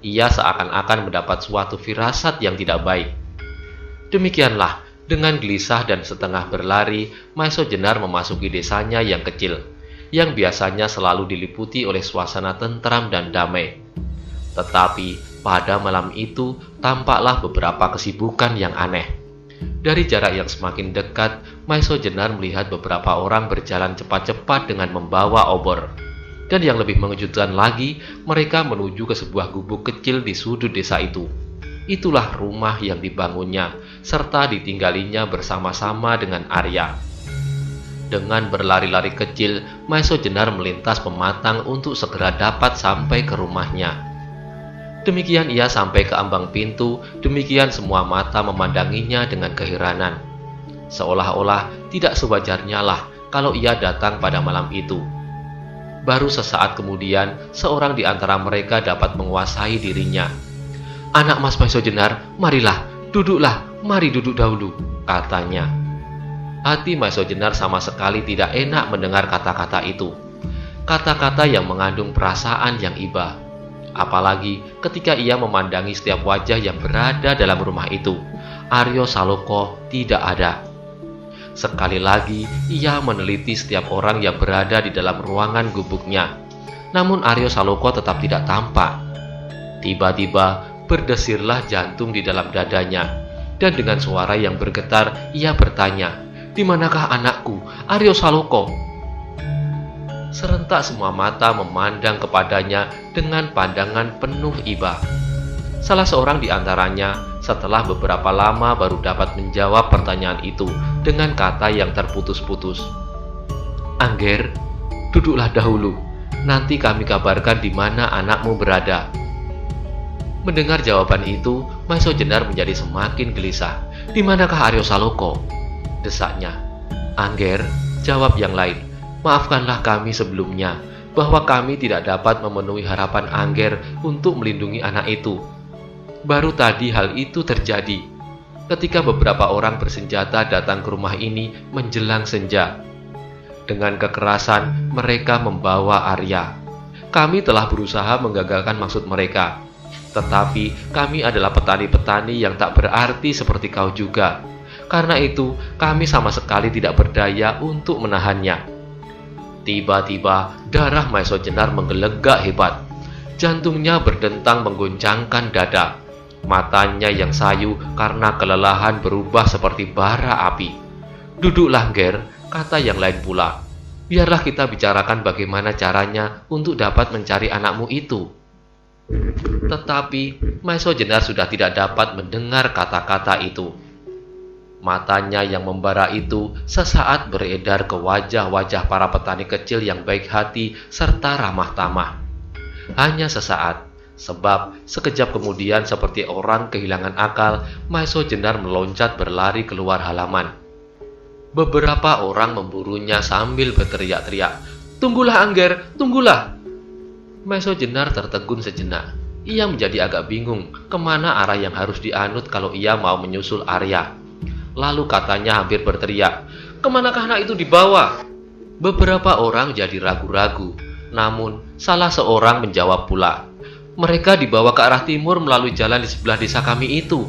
A: Ia seakan-akan mendapat suatu firasat yang tidak baik. Demikianlah, dengan gelisah dan setengah berlari, Maisojenar memasuki desanya yang kecil, yang biasanya selalu diliputi oleh suasana tentram dan damai. Tetapi pada malam itu tampaklah beberapa kesibukan yang aneh. Dari jarak yang semakin dekat, Maisojenar melihat beberapa orang berjalan cepat-cepat dengan membawa obor. Dan yang lebih mengejutkan lagi, mereka menuju ke sebuah gubuk kecil di sudut desa itu. Itulah rumah yang dibangunnya, serta ditinggalinya bersama-sama dengan Arya. Dengan berlari-lari kecil, Maisojenar melintas pematang untuk segera dapat sampai ke rumahnya. Demikian ia sampai ke ambang pintu, demikian semua mata memandanginya dengan keheranan. Seolah-olah tidak sewajarnya lah kalau ia datang pada malam itu. Baru sesaat kemudian, seorang di antara mereka dapat menguasai dirinya. "Anak Mas Maisojenar, marilah, duduklah, mari duduk dahulu," katanya. Hati Maisojenar sama sekali tidak enak mendengar kata-kata itu. Kata-kata yang mengandung perasaan yang iba. Apalagi ketika ia memandangi setiap wajah yang berada dalam rumah itu, Arya Saloko tidak ada. Sekali lagi, ia meneliti setiap orang yang berada di dalam ruangan gubuknya. Namun Arya Saloko tetap tidak tampak. Tiba-tiba, berdesirlah jantung di dalam dadanya. Dan dengan suara yang bergetar, ia bertanya, "Di manakah anakku, Arya Saloko?" Serentak semua mata memandang kepadanya dengan pandangan penuh iba. Salah seorang di antaranya setelah beberapa lama baru dapat menjawab pertanyaan itu dengan kata yang terputus-putus. "Angger, duduklah dahulu, nanti kami kabarkan di mana anakmu berada." Mendengar jawaban itu, Maisojenar menjadi semakin gelisah. "Di manakah Arya Saloko?" desaknya. "Angger," jawab yang lain, "maafkanlah kami sebelumnya bahwa kami tidak dapat memenuhi harapan Angger untuk melindungi anak itu. Baru tadi hal itu terjadi ketika beberapa orang bersenjata datang ke rumah ini menjelang senja. Dengan kekerasan mereka membawa Arya. Kami telah berusaha menggagalkan maksud mereka, tetapi kami adalah petani-petani yang tak berarti seperti kau juga. Karena itu kami sama sekali tidak berdaya untuk menahannya." Tiba-tiba darah Maisojenar menggelegak hebat. Jantungnya berdentang menggoncangkan dada. Matanya yang sayu karena kelelahan berubah seperti bara api. "Duduklah, Ger," kata yang lain pula. "Biarlah kita bicarakan bagaimana caranya untuk dapat mencari anakmu itu." Tetapi Maisojenar sudah tidak dapat mendengar kata-kata itu. Matanya yang membara itu sesaat beredar ke wajah-wajah para petani kecil yang baik hati serta ramah tamah. Hanya sesaat, sebab sekejap kemudian seperti orang kehilangan akal, Maisojenar meloncat berlari keluar halaman. Beberapa orang memburunya sambil berteriak-teriak, "Tunggulah Angger, tunggulah!" Maesho Jenar tertegun sejenak. Ia menjadi agak bingung kemana arah yang harus dianut kalau ia mau menyusul Arya. Lalu katanya hampir berteriak, "Kemanakah anak itu dibawa?" Beberapa orang jadi ragu-ragu, namun salah seorang menjawab pula, "Mereka dibawa ke arah timur melalui jalan di sebelah desa kami itu."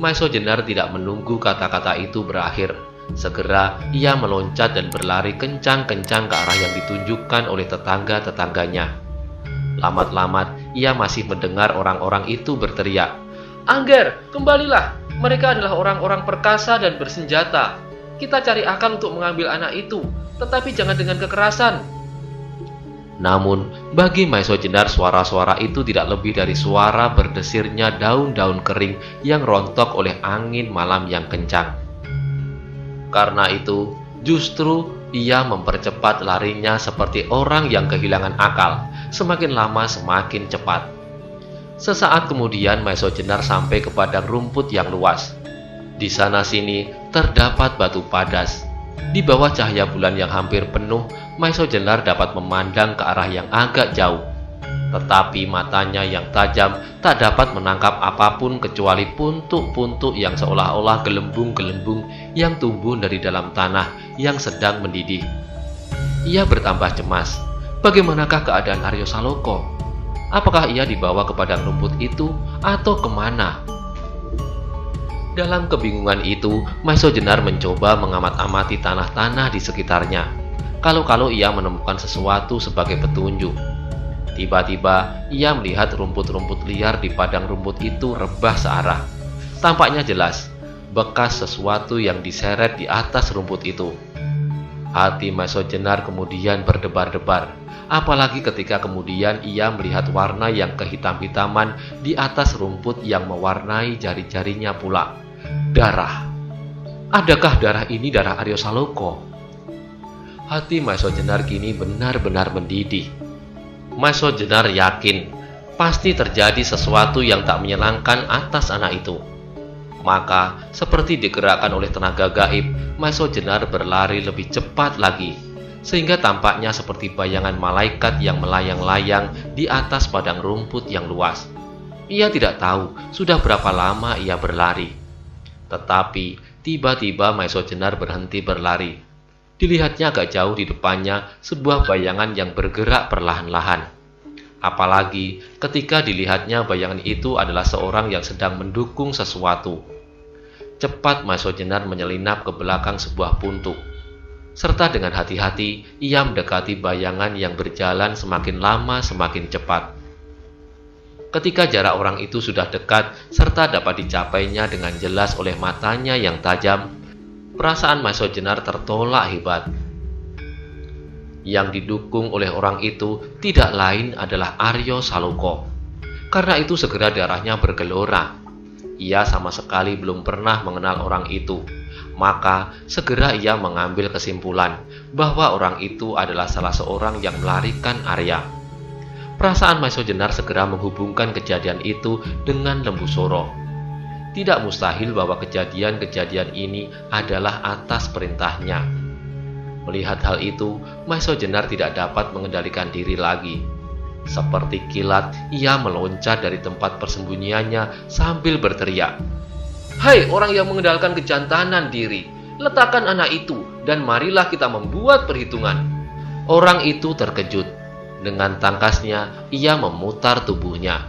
A: Maesho Jenar tidak menunggu kata-kata itu berakhir. Segera ia meloncat dan berlari kencang-kencang ke arah yang ditunjukkan oleh tetangga-tetangganya. Lamat-lamat ia masih mendengar orang-orang itu berteriak, "Angger, kembalilah! Mereka adalah orang-orang perkasa dan bersenjata. Kita cari akal untuk mengambil anak itu, tetapi jangan dengan kekerasan." Namun, bagi Maesho Jenar suara-suara itu tidak lebih dari suara berdesirnya daun-daun kering yang rontok oleh angin malam yang kencang. Karena itu, justru ia mempercepat larinya seperti orang yang kehilangan akal. Semakin lama semakin cepat. Sesaat kemudian Maesho Jenar sampai ke padang rumput yang luas. Di sana-sini terdapat batu padas. Di bawah cahaya bulan yang hampir penuh, Maesho Jenar dapat memandang ke arah yang agak jauh. Tetapi matanya yang tajam tak dapat menangkap apapun kecuali puntuk-puntuk yang seolah-olah gelembung-gelembung yang tumbuh dari dalam tanah yang sedang mendidih. Ia bertambah cemas. Bagaimanakah keadaan Arya Saloka? Apakah ia dibawa ke padang rumput itu atau kemana? Dalam kebingungan itu, Maesho Jenar mencoba mengamat-amati tanah-tanah di sekitarnya. Kalau-kalau ia menemukan sesuatu sebagai petunjuk. Tiba-tiba, ia melihat rumput-rumput liar di padang rumput itu rebah searah. Tampaknya jelas, bekas sesuatu yang diseret di atas rumput itu. Hati Maesho Jenar kemudian berdebar-debar. Apalagi ketika kemudian ia melihat warna yang kehitam-hitaman di atas rumput yang mewarnai jari-jarinya pula. Darah. Adakah darah ini darah Arya Saloka? Hati Maesho Jenar kini benar-benar mendidih. Maesho Jenar yakin pasti terjadi sesuatu yang tak menyenangkan atas anak itu. Maka, seperti digerakkan oleh tenaga gaib, Maesho Jenar berlari lebih cepat lagi, sehingga tampaknya seperti bayangan malaikat yang melayang-layang di atas padang rumput yang luas. Ia tidak tahu sudah berapa lama ia berlari. Tetapi, tiba-tiba Maesho Jenar berhenti berlari. Dilihatnya agak jauh di depannya sebuah bayangan yang bergerak perlahan-lahan. Apalagi ketika dilihatnya bayangan itu adalah seorang yang sedang mendukung sesuatu. Cepat Maesho Jenar menyelinap ke belakang sebuah puntuk. Serta dengan hati-hati, ia mendekati bayangan yang berjalan semakin lama semakin cepat. Ketika jarak orang itu sudah dekat, serta dapat dicapainya dengan jelas oleh matanya yang tajam, perasaan Maesho Jenar tertolak hebat. Yang didukung oleh orang itu tidak lain adalah Arya Saloka. Karena itu segera darahnya bergelora. Ia sama sekali belum pernah mengenal orang itu. Maka segera ia mengambil kesimpulan bahwa orang itu adalah salah seorang yang melarikan Arya. Perasaan Maesho Jenar segera menghubungkan kejadian itu dengan Lembu Soro. Tidak mustahil bahwa kejadian-kejadian ini adalah atas perintahnya. Melihat hal itu, Maesho Jenar tidak dapat mengendalikan diri lagi. Seperti kilat, ia meloncat dari tempat persembunyiannya sambil berteriak, "Hai orang yang mengendalikan kejantanan diri, letakkan anak itu dan marilah kita membuat perhitungan." Orang itu terkejut. Dengan tangkasnya, ia memutar tubuhnya.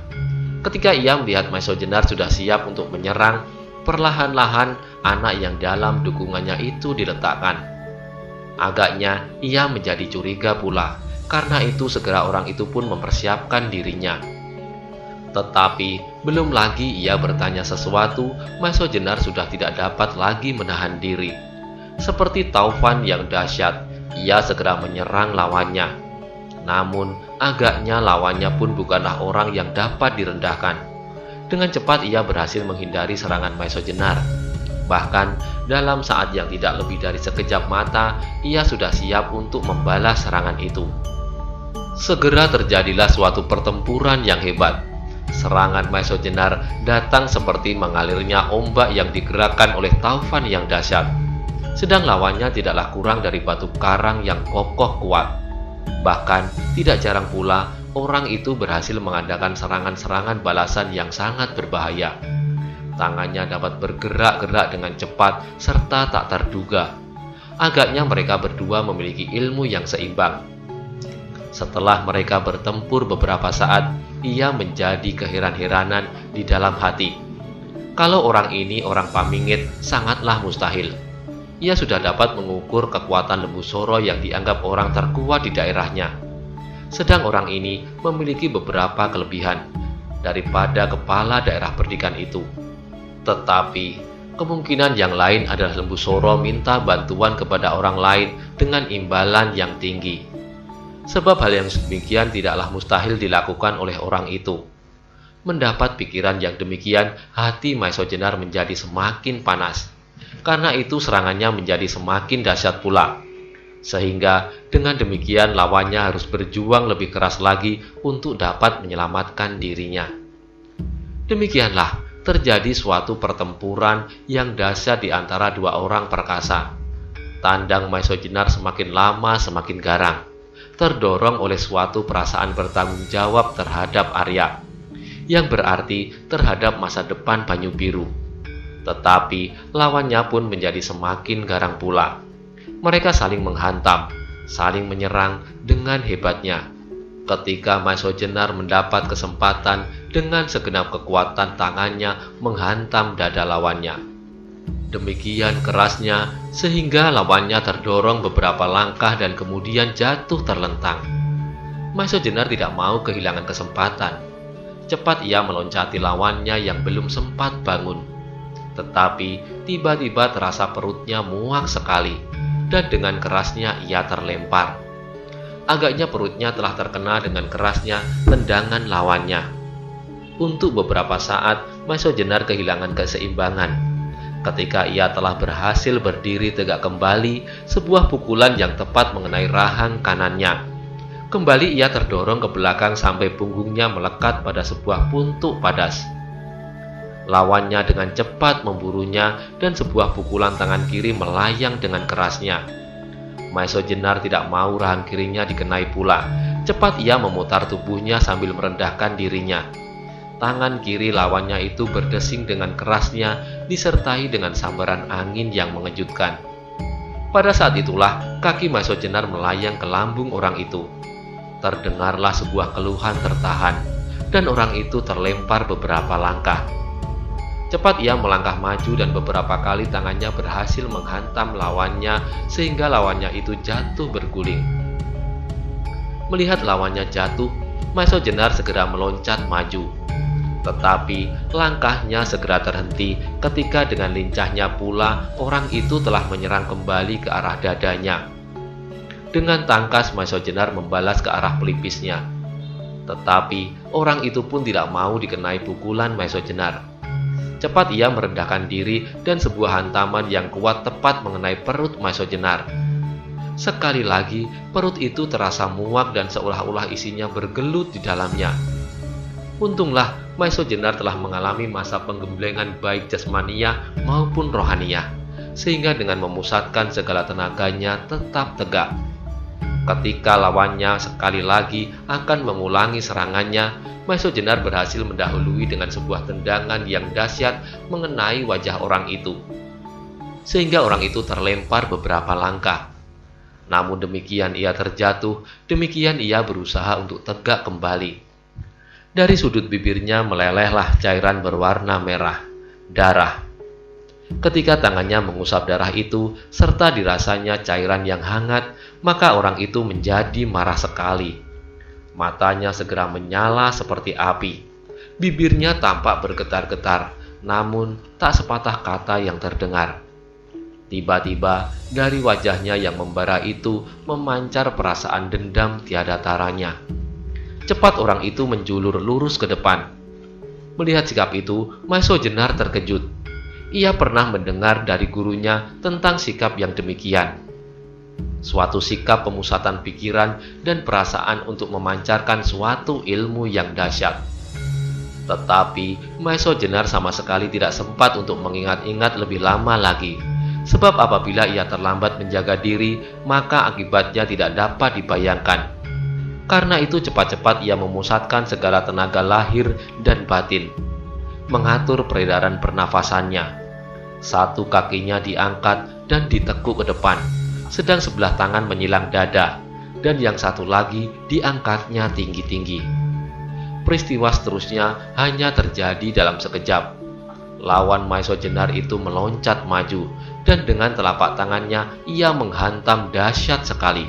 A: Ketika ia melihat Maesho Jenar sudah siap untuk menyerang, perlahan-lahan anak yang dalam dukungannya itu diletakkan. Agaknya ia menjadi curiga pula. Karena itu segera orang itu pun mempersiapkan dirinya. Tetapi belum lagi ia bertanya sesuatu, Maesho Jenar sudah tidak dapat lagi menahan diri. Seperti taufan yang dahsyat, ia segera menyerang lawannya. Namun agaknya lawannya pun bukanlah orang yang dapat direndahkan. Dengan cepat ia berhasil menghindari serangan Maesho Jenar. Bahkan dalam saat yang tidak lebih dari sekejap mata, ia sudah siap untuk membalas serangan itu. Segera terjadilah suatu pertempuran yang hebat. Serangan Maesho Jenar datang seperti mengalirnya ombak yang digerakkan oleh taufan yang dahsyat. sedang lawannya tidaklah kurang dari batu karang yang kokoh kuat. Bahkan tidak jarang pula orang itu berhasil mengadakan serangan-serangan balasan yang sangat berbahaya. Tangannya dapat bergerak-gerak dengan cepat serta tak terduga. Agaknya mereka berdua memiliki ilmu yang seimbang. Setelah mereka bertempur beberapa saat, ia menjadi keheran-heranan di dalam hati. Kalau orang ini orang Pamingit, sangatlah mustahil. Ia sudah dapat mengukur kekuatan Lembu Soro yang dianggap orang terkuat di daerahnya. Sedang orang ini memiliki beberapa kelebihan daripada kepala daerah perdikan itu. Tetapi kemungkinan yang lain adalah Lembu Soro minta bantuan kepada orang lain dengan imbalan yang tinggi. Sebab hal yang demikian tidaklah mustahil dilakukan oleh orang itu. Mendapat pikiran yang demikian, hati Maiso Jenar menjadi semakin panas. Karena itu serangannya menjadi semakin dahsyat pula. Sehingga dengan demikian lawannya harus berjuang lebih keras lagi untuk dapat menyelamatkan dirinya. Demikianlah terjadi suatu pertempuran yang dahsyat di antara dua orang perkasa. Tandang Maiso Jenar semakin lama semakin garang, terdorong oleh suatu perasaan bertanggung jawab terhadap Arya, yang berarti terhadap masa depan Banyu Biru. Tetapi lawannya pun menjadi semakin garang pula. Mereka saling menghantam, saling menyerang dengan hebatnya. Ketika Maiso Jenar mendapat kesempatan, dengan segenap kekuatan tangannya menghantam dada lawannya. Demikian kerasnya sehingga lawannya terdorong beberapa langkah dan kemudian jatuh terlentang. Maiso Jenar tidak mau kehilangan kesempatan. Cepat ia meloncati lawannya yang belum sempat bangun. Tetapi tiba-tiba terasa perutnya muak sekali, dan dengan kerasnya ia terlempar. Agaknya perutnya telah terkena dengan kerasnya tendangan lawannya. Untuk beberapa saat, Maiso Jenar kehilangan keseimbangan. Ketika ia telah berhasil berdiri tegak kembali, sebuah pukulan yang tepat mengenai rahang kanannya. Kembali ia terdorong ke belakang sampai punggungnya melekat pada sebuah puntuk padas. Lawannya dengan cepat memburunya dan sebuah pukulan tangan kiri melayang dengan kerasnya. Maiso Jenar tidak mau rahang kirinya dikenai pula. Cepat ia memutar tubuhnya sambil merendahkan dirinya. Tangan kiri lawannya itu berdesing dengan kerasnya disertai dengan sambaran angin yang mengejutkan. Pada saat itulah kaki Maiso Jenar melayang ke lambung orang itu. Terdengarlah sebuah keluhan tertahan dan orang itu terlempar beberapa langkah. Cepat ia melangkah maju dan beberapa kali tangannya berhasil menghantam lawannya sehingga lawannya itu jatuh berguling. Melihat lawannya jatuh, Maiso Jenar segera meloncat maju. Tetapi langkahnya segera terhenti ketika dengan lincahnya pula orang itu telah menyerang kembali ke arah dadanya. Dengan tangkas Maiso Jenar membalas ke arah pelipisnya. Tetapi orang itu pun tidak mau dikenai pukulan Maiso Jenar. Cepat ia merendahkan diri dan sebuah hantaman yang kuat tepat mengenai perut Maiso Jenar. Sekali lagi, perut itu terasa muak dan seolah-olah isinya bergelut di dalamnya. Untunglah Maiso Jenar telah mengalami masa penggemblengan baik jasmania maupun rohania, sehingga dengan memusatkan segala tenaganya tetap tegak. Ketika lawannya sekali lagi akan mengulangi serangannya, Maiso Jenar berhasil mendahului dengan sebuah tendangan yang dahsyat mengenai wajah orang itu, sehingga orang itu terlempar beberapa langkah. Namun demikian ia terjatuh, demikian ia berusaha untuk tegak kembali. Dari sudut bibirnya melelehlah cairan berwarna merah, darah. Ketika tangannya mengusap darah itu, serta dirasanya cairan yang hangat, maka orang itu menjadi marah sekali. Matanya segera menyala seperti api. Bibirnya tampak bergetar-getar, namun tak sepatah kata yang terdengar. Tiba-tiba dari wajahnya yang membara itu memancar perasaan dendam tiada taranya. Cepat orang itu menjulur lurus ke depan. Melihat sikap itu, Maiso Jenar terkejut. Ia pernah mendengar dari gurunya tentang sikap yang demikian. Suatu sikap pemusatan pikiran dan perasaan untuk memancarkan suatu ilmu yang dahsyat. Tetapi Maiso Jenar sama sekali tidak sempat untuk mengingat-ingat lebih lama lagi. Sebab apabila ia terlambat menjaga diri, maka akibatnya tidak dapat dibayangkan. Karena itu cepat-cepat ia memusatkan segala tenaga lahir dan batin, mengatur peredaran pernafasannya. Satu kakinya diangkat dan ditekuk ke depan, sedang sebelah tangan menyilang dada, dan yang satu lagi diangkatnya tinggi-tinggi. Peristiwa seterusnya hanya terjadi dalam sekejap. Lawan Maesho Jenar itu meloncat maju, dan dengan telapak tangannya ia menghantam dahsyat sekali.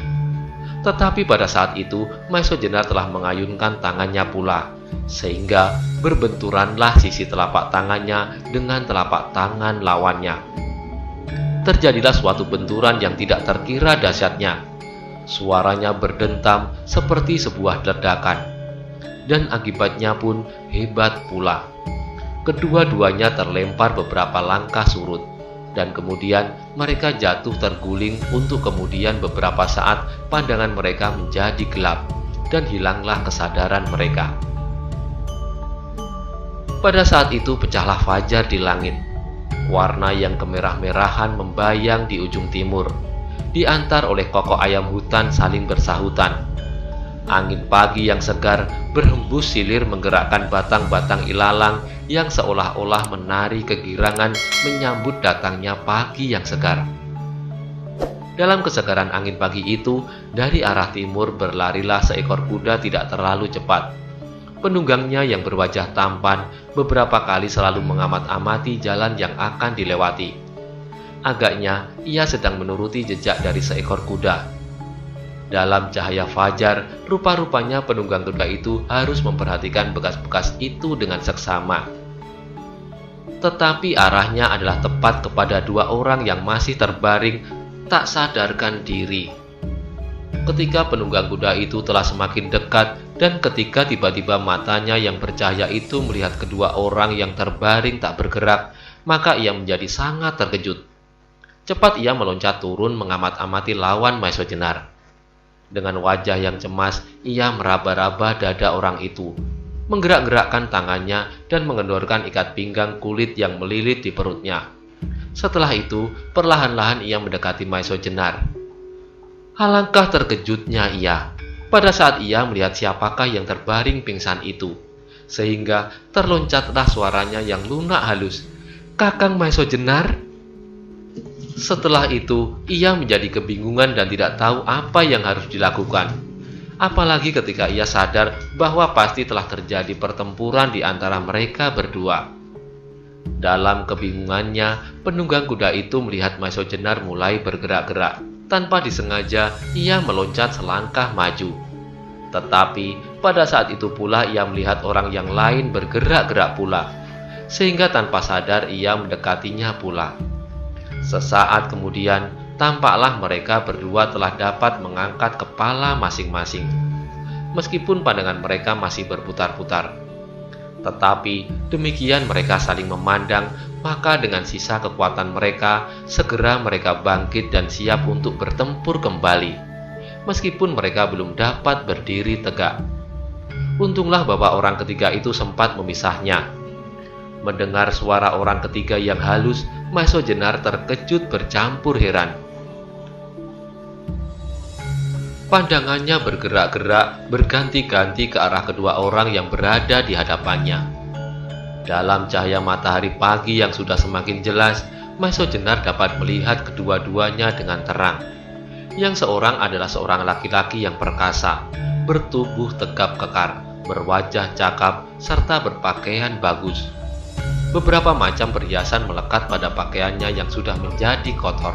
A: Tetapi pada saat itu Maesho Jenar telah mengayunkan tangannya pula, sehingga berbenturanlah sisi telapak tangannya dengan telapak tangan lawannya. Terjadilah suatu benturan yang tidak terkira dahsyatnya. Suaranya berdentam seperti sebuah ledakan, dan akibatnya pun hebat pula. Kedua-duanya terlempar beberapa langkah surut, dan kemudian mereka jatuh terguling untuk kemudian beberapa saat pandangan mereka menjadi gelap, dan hilanglah kesadaran mereka. Pada saat itu pecahlah fajar di langit. Warna yang kemerah-merahan membayang di ujung timur, diantar oleh kokok ayam hutan saling bersahutan. Angin pagi yang segar berhembus silir menggerakkan batang-batang ilalang yang seolah-olah menari kegirangan menyambut datangnya pagi yang segar. Dalam kesegaran angin pagi itu, dari arah timur berlarilah seekor kuda tidak terlalu cepat. Penunggangnya yang berwajah tampan beberapa kali selalu mengamat-amati jalan yang akan dilewati. Agaknya ia sedang menuruti jejak dari seekor kuda. Dalam cahaya fajar, rupa-rupanya penunggang kuda itu harus memperhatikan bekas-bekas itu dengan seksama. Tetapi arahnya adalah tepat kepada dua orang yang masih terbaring tak sadarkan diri. Ketika penunggang kuda itu telah semakin dekat, dan ketika tiba-tiba matanya yang bercahaya itu melihat kedua orang yang terbaring tak bergerak, maka ia menjadi sangat terkejut. Cepat ia meloncat turun mengamat-amati lawan Maesho Jenar. Dengan wajah yang cemas, ia meraba-raba dada orang itu, menggerak-gerakkan tangannya dan mengendorkan ikat pinggang kulit yang melilit di perutnya. Setelah itu, perlahan-lahan ia mendekati Maesho Jenar. Alangkah terkejutnya ia pada saat ia melihat siapakah yang terbaring pingsan itu, sehingga terloncatlah suaranya yang lunak halus, "Kakang Maesho Jenar?" Setelah itu, ia menjadi kebingungan dan tidak tahu apa yang harus dilakukan. Apalagi ketika ia sadar bahwa pasti telah terjadi pertempuran di antara mereka berdua. Dalam kebingungannya, penunggang kuda itu melihat Maesho Jenar mulai bergerak-gerak. Tanpa disengaja, ia meloncat selangkah maju. Tetapi pada saat itu pula ia melihat orang yang lain bergerak-gerak pula, sehingga tanpa sadar ia mendekatinya pula. Sesaat kemudian, tampaklah mereka berdua telah dapat mengangkat kepala masing-masing, meskipun pandangan mereka masih berputar-putar. Tetapi demikian mereka saling memandang, maka dengan sisa kekuatan mereka, segera mereka bangkit dan siap untuk bertempur kembali, meskipun mereka belum dapat berdiri tegak. Untunglah bahwa orang ketiga itu sempat memisahnya. Mendengar suara orang ketiga yang halus, Maesho Jenar terkejut bercampur heran. Pandangannya bergerak-gerak berganti-ganti ke arah kedua orang yang berada di hadapannya. Dalam cahaya matahari pagi yang sudah semakin jelas, Maesho Jenar dapat melihat kedua-duanya dengan terang. Yang seorang adalah seorang laki-laki yang perkasa, bertubuh tegap kekar, berwajah cakap, serta berpakaian bagus. Beberapa macam perhiasan melekat pada pakaiannya yang sudah menjadi kotor.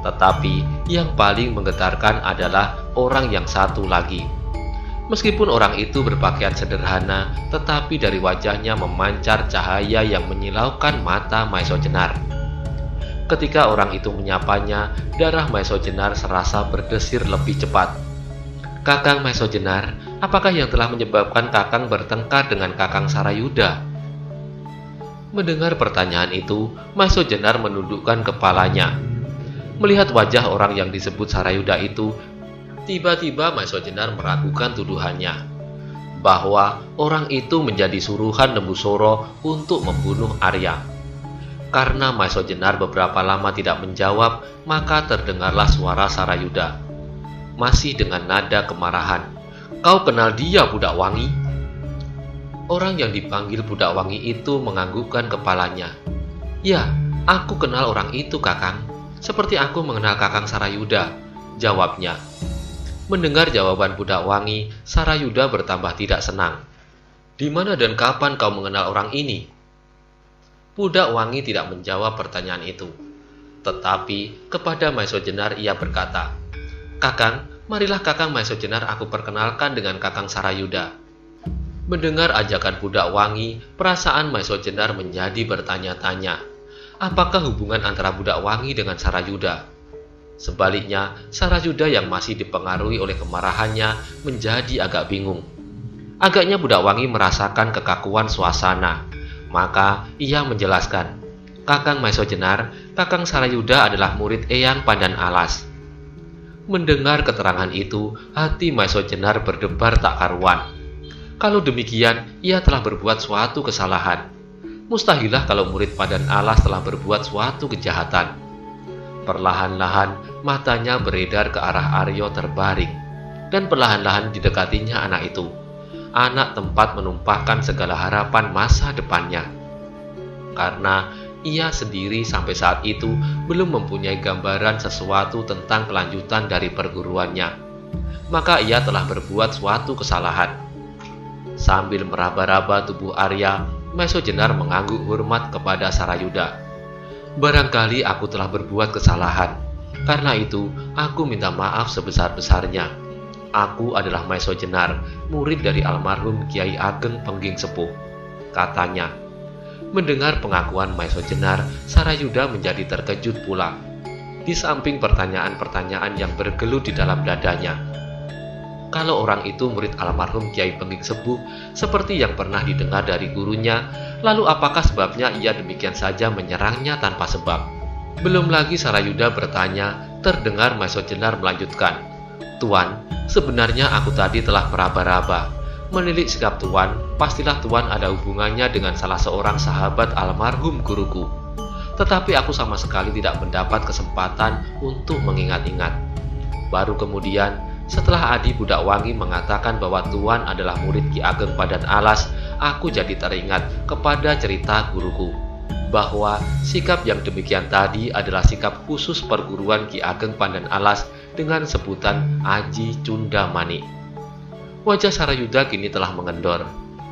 A: Tetapi yang paling menggetarkan adalah orang yang satu lagi. Meskipun orang itu berpakaian sederhana, tetapi dari wajahnya memancar cahaya yang menyilaukan mata Maesho Jenar. Ketika orang itu menyapanya, darah Maesho Jenar serasa berdesir lebih cepat. "Kakang Maesho Jenar, apakah yang telah menyebabkan Kakang bertengkar dengan Kakang Sarayuda?" Mendengar pertanyaan itu, Maesho Jenar menundukkan kepalanya. Melihat wajah orang yang disebut Sarayuda itu, tiba-tiba Maesho Jenar meragukan tuduhannya, bahwa orang itu menjadi suruhan Nembusoro untuk membunuh Arya. Karena Maiso Jenar beberapa lama tidak menjawab, maka terdengarlah suara Sarayuda. Masih dengan nada kemarahan. "Kau kenal dia, Budak Wangi?" Orang yang dipanggil Budak Wangi itu menganggukkan kepalanya. "Ya, aku kenal orang itu, Kakang. Seperti aku mengenal Kakang Sarayuda," jawabnya. Mendengar jawaban Budak Wangi, Sarayuda bertambah tidak senang. "Di mana dan kapan kau mengenal orang ini?" Budak Wangi tidak menjawab pertanyaan itu. Tetapi kepada Maiso Jenar ia berkata, "Kakang, marilah Kakang Maiso Jenar aku perkenalkan dengan Kakang Sarayuda." Mendengar ajakan Budak Wangi, perasaan Maiso Jenar menjadi bertanya-tanya. Apakah hubungan antara Budak Wangi dengan Sarayuda? Sebaliknya, Sarayuda yang masih dipengaruhi oleh kemarahannya menjadi agak bingung. Agaknya Budak Wangi merasakan kekakuan suasana. Maka ia menjelaskan, "Kakang Maiso Jenar, Kakang Sarayuda adalah murid Eyang Pandan Alas." Mendengar keterangan itu, hati Maiso Jenar berdebar tak karuan. Kalau demikian, ia telah berbuat suatu kesalahan. Mustahilah kalau murid Pandan Alas telah berbuat suatu kejahatan. Perlahan-lahan, matanya beredar ke arah Aryo terbaring, dan perlahan-lahan didekatinya anak itu. Anak tempat menumpahkan segala harapan masa depannya. Karena ia sendiri sampai saat itu belum mempunyai gambaran sesuatu tentang kelanjutan dari perguruannya, maka ia telah berbuat suatu kesalahan. Sambil meraba-raba tubuh Arya, Maiso Jenar mengangguk hormat kepada Sarayuda. "Barangkali aku telah berbuat kesalahan. Karena itu, aku minta maaf sebesar-besarnya. Aku adalah Maiso Jenar, murid dari almarhum Kiai Ageng Pengging Sepuh," katanya. Mendengar pengakuan Maiso Jenar, Sarayuda menjadi terkejut pula. Di samping pertanyaan-pertanyaan yang bergelut di dalam dadanya. Kalau orang itu murid almarhum Kiai Pengging Sepuh, seperti yang pernah didengar dari gurunya, lalu apakah sebabnya ia demikian saja menyerangnya tanpa sebab? Belum lagi Sarayuda bertanya, terdengar Maiso Jenar melanjutkan, "Tuan, sebenarnya aku tadi telah meraba-raba. Menilik sikap Tuan, pastilah Tuan ada hubungannya dengan salah seorang sahabat almarhum guruku. Tetapi aku sama sekali tidak mendapat kesempatan untuk mengingat-ingat. Baru kemudian, setelah Adi Budak Wangi mengatakan bahwa Tuan adalah murid Ki Ageng Pandan Alas, aku jadi teringat kepada cerita guruku, bahwa sikap yang demikian tadi adalah sikap khusus perguruan Ki Ageng Pandan Alas dengan sebutan Aji Cundamani." Wajah Sarayuda kini telah mengendor,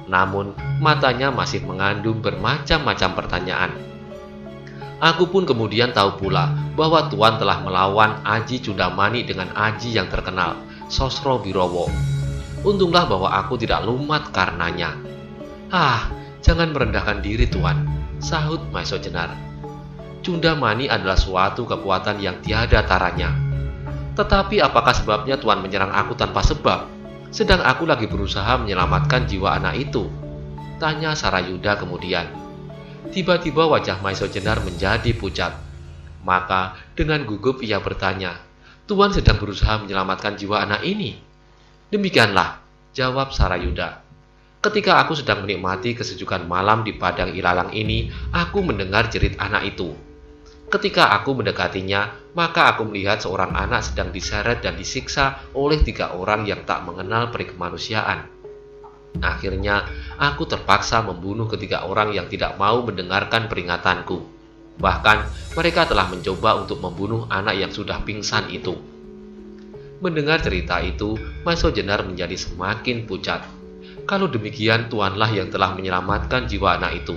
A: namun matanya masih mengandung bermacam-macam pertanyaan. "Aku pun kemudian tahu pula bahwa Tuan telah melawan Aji Cundamani dengan Aji yang terkenal, Sosro Birowo. Untunglah bahwa aku tidak lumat karenanya." "Ah, jangan merendahkan diri Tuan," sahut Maiso Jenar. "Cundamani adalah suatu kekuatan yang tiada taranya. Tetapi apakah sebabnya Tuan menyerang aku tanpa sebab? Sedang aku lagi berusaha menyelamatkan jiwa anak itu," tanya Sarayuda kemudian. Tiba-tiba wajah Maiso Jenar menjadi pucat. Maka dengan gugup ia bertanya, "Tuan sedang berusaha menyelamatkan jiwa anak ini?" "Demikianlah," jawab Sarayuda. "Ketika aku sedang menikmati kesejukan malam di padang ilalang ini, aku mendengar jerit anak itu. Ketika aku mendekatinya, maka aku melihat seorang anak sedang diseret dan disiksa oleh 3 orang yang tak mengenal peri kemanusiaan. Akhirnya, aku terpaksa membunuh ketiga orang yang tidak mau mendengarkan peringatanku. Bahkan, mereka telah mencoba untuk membunuh anak yang sudah pingsan itu." Mendengar cerita itu, Maiso Jenar menjadi semakin pucat. "Kalau demikian, Tuanlah yang telah menyelamatkan jiwa anak itu.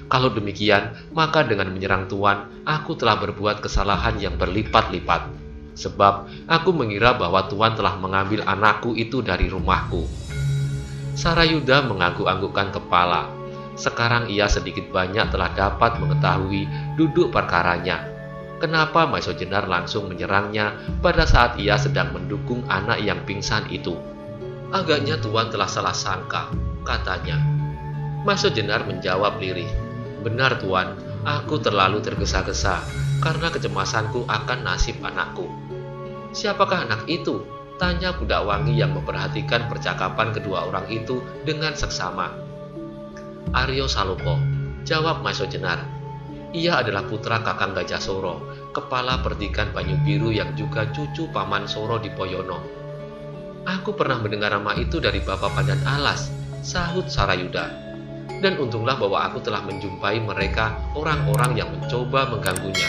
A: Kalau demikian, maka dengan menyerang Tuan, aku telah berbuat kesalahan yang berlipat-lipat. Sebab aku mengira bahwa Tuan telah mengambil anakku itu dari rumahku." Sarayuda mengangguk-anggukkan kepala. Sekarang ia sedikit banyak telah dapat mengetahui duduk perkaranya. Kenapa Maiso Jenar langsung menyerangnya pada saat ia sedang mendukung anak yang pingsan itu? "Agaknya Tuan telah salah sangka," katanya. Maiso Jenar menjawab lirih, "Benar Tuan, aku terlalu tergesa-gesa karena kecemasanku akan nasib anakku." "Siapakah anak itu?" tanya Budak Wangi yang memperhatikan percakapan kedua orang itu dengan seksama. "Aryo Saloko," jawab Maiso Jenar. Ia adalah putra Kakang Gajah Soro, kepala perdikan Banyu Biru yang juga cucu Paman Soro Dipoyono. Aku pernah mendengar nama itu dari Bapak Pandan Alas, sahut Sarayuda. Dan untunglah bahwa aku telah menjumpai mereka orang-orang yang mencoba mengganggunya.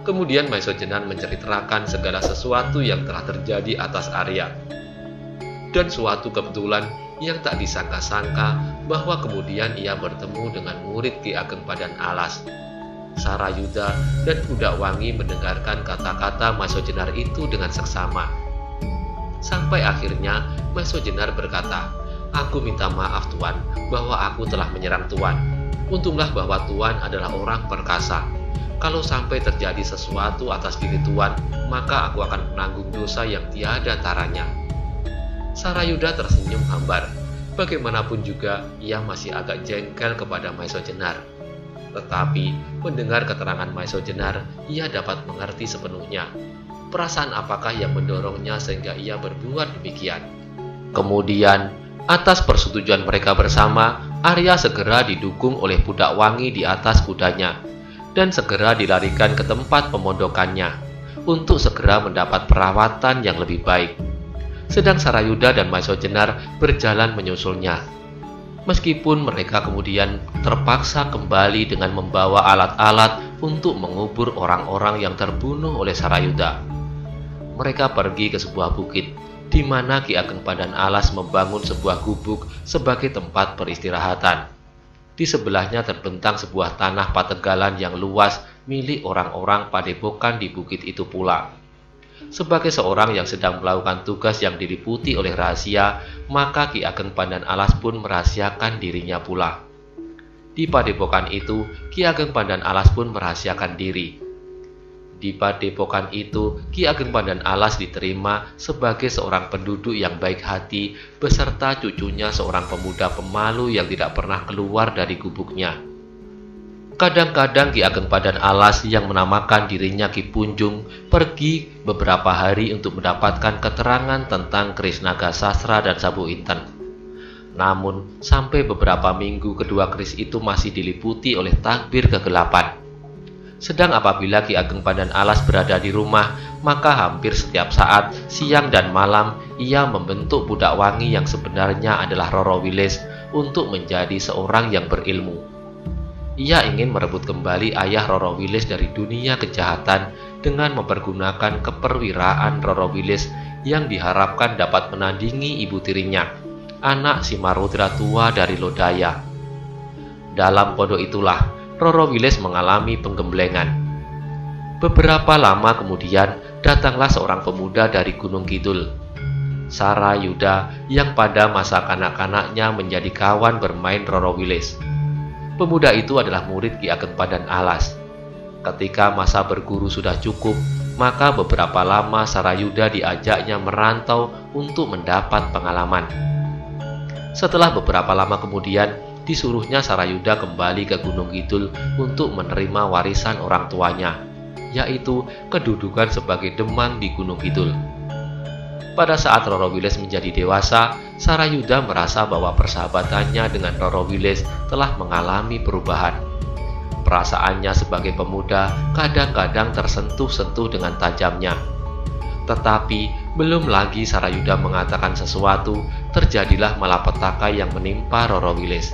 A: Kemudian Maisojenan menceritakan segala sesuatu yang telah terjadi atas Arya. Dan suatu kebetulan yang tak disangka-sangka bahwa kemudian ia bertemu dengan murid Ki Ageng Pandan Alas. Sarayuda dan Budak Wangi mendengarkan kata-kata Maisojenar itu dengan seksama. Sampai akhirnya Maisojenar berkata, "Aku minta maaf Tuan bahwa aku telah menyerang Tuan. Untunglah bahwa Tuan adalah orang perkasa. Kalau sampai terjadi sesuatu atas diri Tuan, maka aku akan menanggung dosa yang tiada taranya." Sarayuda tersenyum hambar. Bagaimanapun juga, ia masih agak jengkel kepada Maisojenar. Tetapi, mendengar keterangan Maisojenar, ia dapat mengerti sepenuhnya. Perasaan apakah yang mendorongnya sehingga ia berbuat demikian? Kemudian, atas persetujuan mereka bersama, Arya segera didukung oleh Budak Wangi di atas kudanya, dan segera dilarikan ke tempat pemondokannya, untuk segera mendapat perawatan yang lebih baik. Sedang Sarayuda dan Maisojenar berjalan menyusulnya. Meskipun mereka kemudian terpaksa kembali dengan membawa alat-alat untuk mengubur orang-orang yang terbunuh oleh Sarayuda. Mereka pergi ke sebuah bukit, di mana Ki Ageng Pandan Alas membangun sebuah gubuk sebagai tempat peristirahatan. Di sebelahnya terbentang sebuah tanah pategalan yang luas milik orang-orang padepokan di bukit itu pula. Sebagai seorang yang sedang melakukan tugas yang diliputi oleh rahasia, maka Ki Ageng Pandan Alas pun merahasiakan dirinya pula. Di padepokan itu, Ki Ageng Pandan Alas pun merahasiakan diri. Di padepokan itu, Ki Ageng Pandan Alas diterima sebagai seorang penduduk yang baik hati, beserta cucunya seorang pemuda pemalu yang tidak pernah keluar dari gubuknya. Kadang-kadang Ki Ageng Pandan Alas yang menamakan dirinya Ki Punjung pergi beberapa hari untuk mendapatkan keterangan tentang keris naga sastra dan sabu inten. Namun, sampai beberapa minggu kedua keris itu masih diliputi oleh takbir kegelapan. Sedang apabila Ki Ageng Pandan Alas berada di rumah, maka hampir setiap saat, siang dan malam, ia membentuk Budak Wangi yang sebenarnya adalah Roro Wilis untuk menjadi seorang yang berilmu. Ia ingin merebut kembali ayah Roro Wilis dari dunia kejahatan dengan mempergunakan keperwiraan Roro Wilis yang diharapkan dapat menandingi ibu tirinya, anak Simarudra tua dari Lodaya. Dalam pondok itulah Roro Wilis mengalami penggemblengan. Beberapa lama kemudian datanglah seorang pemuda dari Gunung Kidul, Sarayuda, yang pada masa kanak-kanaknya menjadi kawan bermain Roro Wilis. Pemuda itu adalah murid Ki Ageng Pandan Alas. Ketika masa berguru sudah cukup, maka beberapa lama Sarayuda diajaknya merantau untuk mendapat pengalaman. Setelah beberapa lama kemudian, disuruhnya Sarayuda kembali ke Gunung Kidul untuk menerima warisan orang tuanya, yaitu kedudukan sebagai demang di Gunung Kidul. Pada saat Roro Wilis menjadi dewasa, Sarayuda merasa bahwa persahabatannya dengan Roro Wilis telah mengalami perubahan. Perasaannya sebagai pemuda kadang-kadang tersentuh-sentuh dengan tajamnya. Tetapi belum lagi Sarayuda mengatakan sesuatu, terjadilah malapetaka yang menimpa Roro Wilis.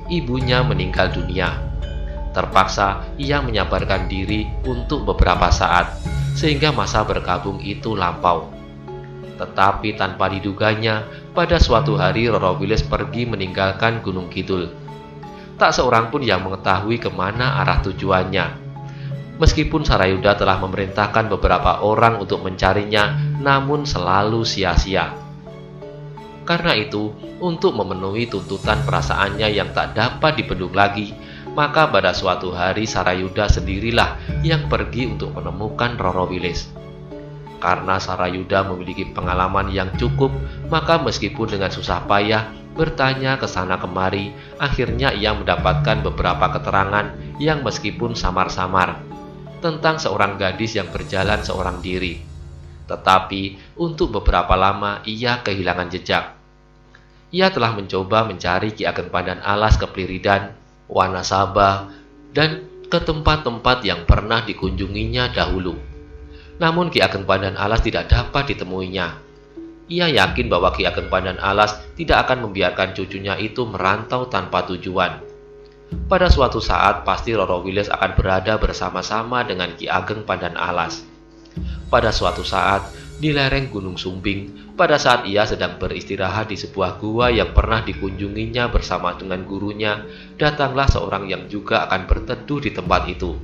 A: Ibunya meninggal dunia. Terpaksa ia menyabarkan diri untuk beberapa saat, sehingga masa berkabung itu lampau. Tetapi tanpa diduganya, pada suatu hari Roro Wilis pergi meninggalkan Gunung Kidul. Tak seorang pun yang mengetahui kemana arah tujuannya. Meskipun Sarayuda telah memerintahkan beberapa orang untuk mencarinya, namun selalu sia-sia. Karena itu, untuk memenuhi tuntutan perasaannya yang tak dapat dibendung lagi, maka pada suatu hari Sarayuda sendirilah yang pergi untuk menemukan Roro Wilis. Karena Sarayuda memiliki pengalaman yang cukup, maka meskipun dengan susah payah bertanya ke sana kemari, akhirnya ia mendapatkan beberapa keterangan yang meskipun samar-samar tentang seorang gadis yang berjalan seorang diri. Tetapi untuk beberapa lama ia kehilangan jejak. Ia telah mencoba mencari Ki Ageng Pandan Alas ke Pliridan, Wanasaba, dan ke tempat-tempat yang pernah dikunjunginya dahulu. Namun Ki Ageng Pandan-alas tidak dapat ditemuinya. Ia yakin bahwa Ki Ageng Pandan-alas tidak akan membiarkan cucunya itu merantau tanpa tujuan. Pada suatu saat pasti Roro Wilis akan berada bersama-sama dengan Ki Ageng Pandan-alas. Pada suatu saat di lereng Gunung Sumbing, pada saat ia sedang beristirahat di sebuah gua yang pernah dikunjunginya bersama dengan gurunya, datanglah seorang yang juga akan berteduh di tempat itu.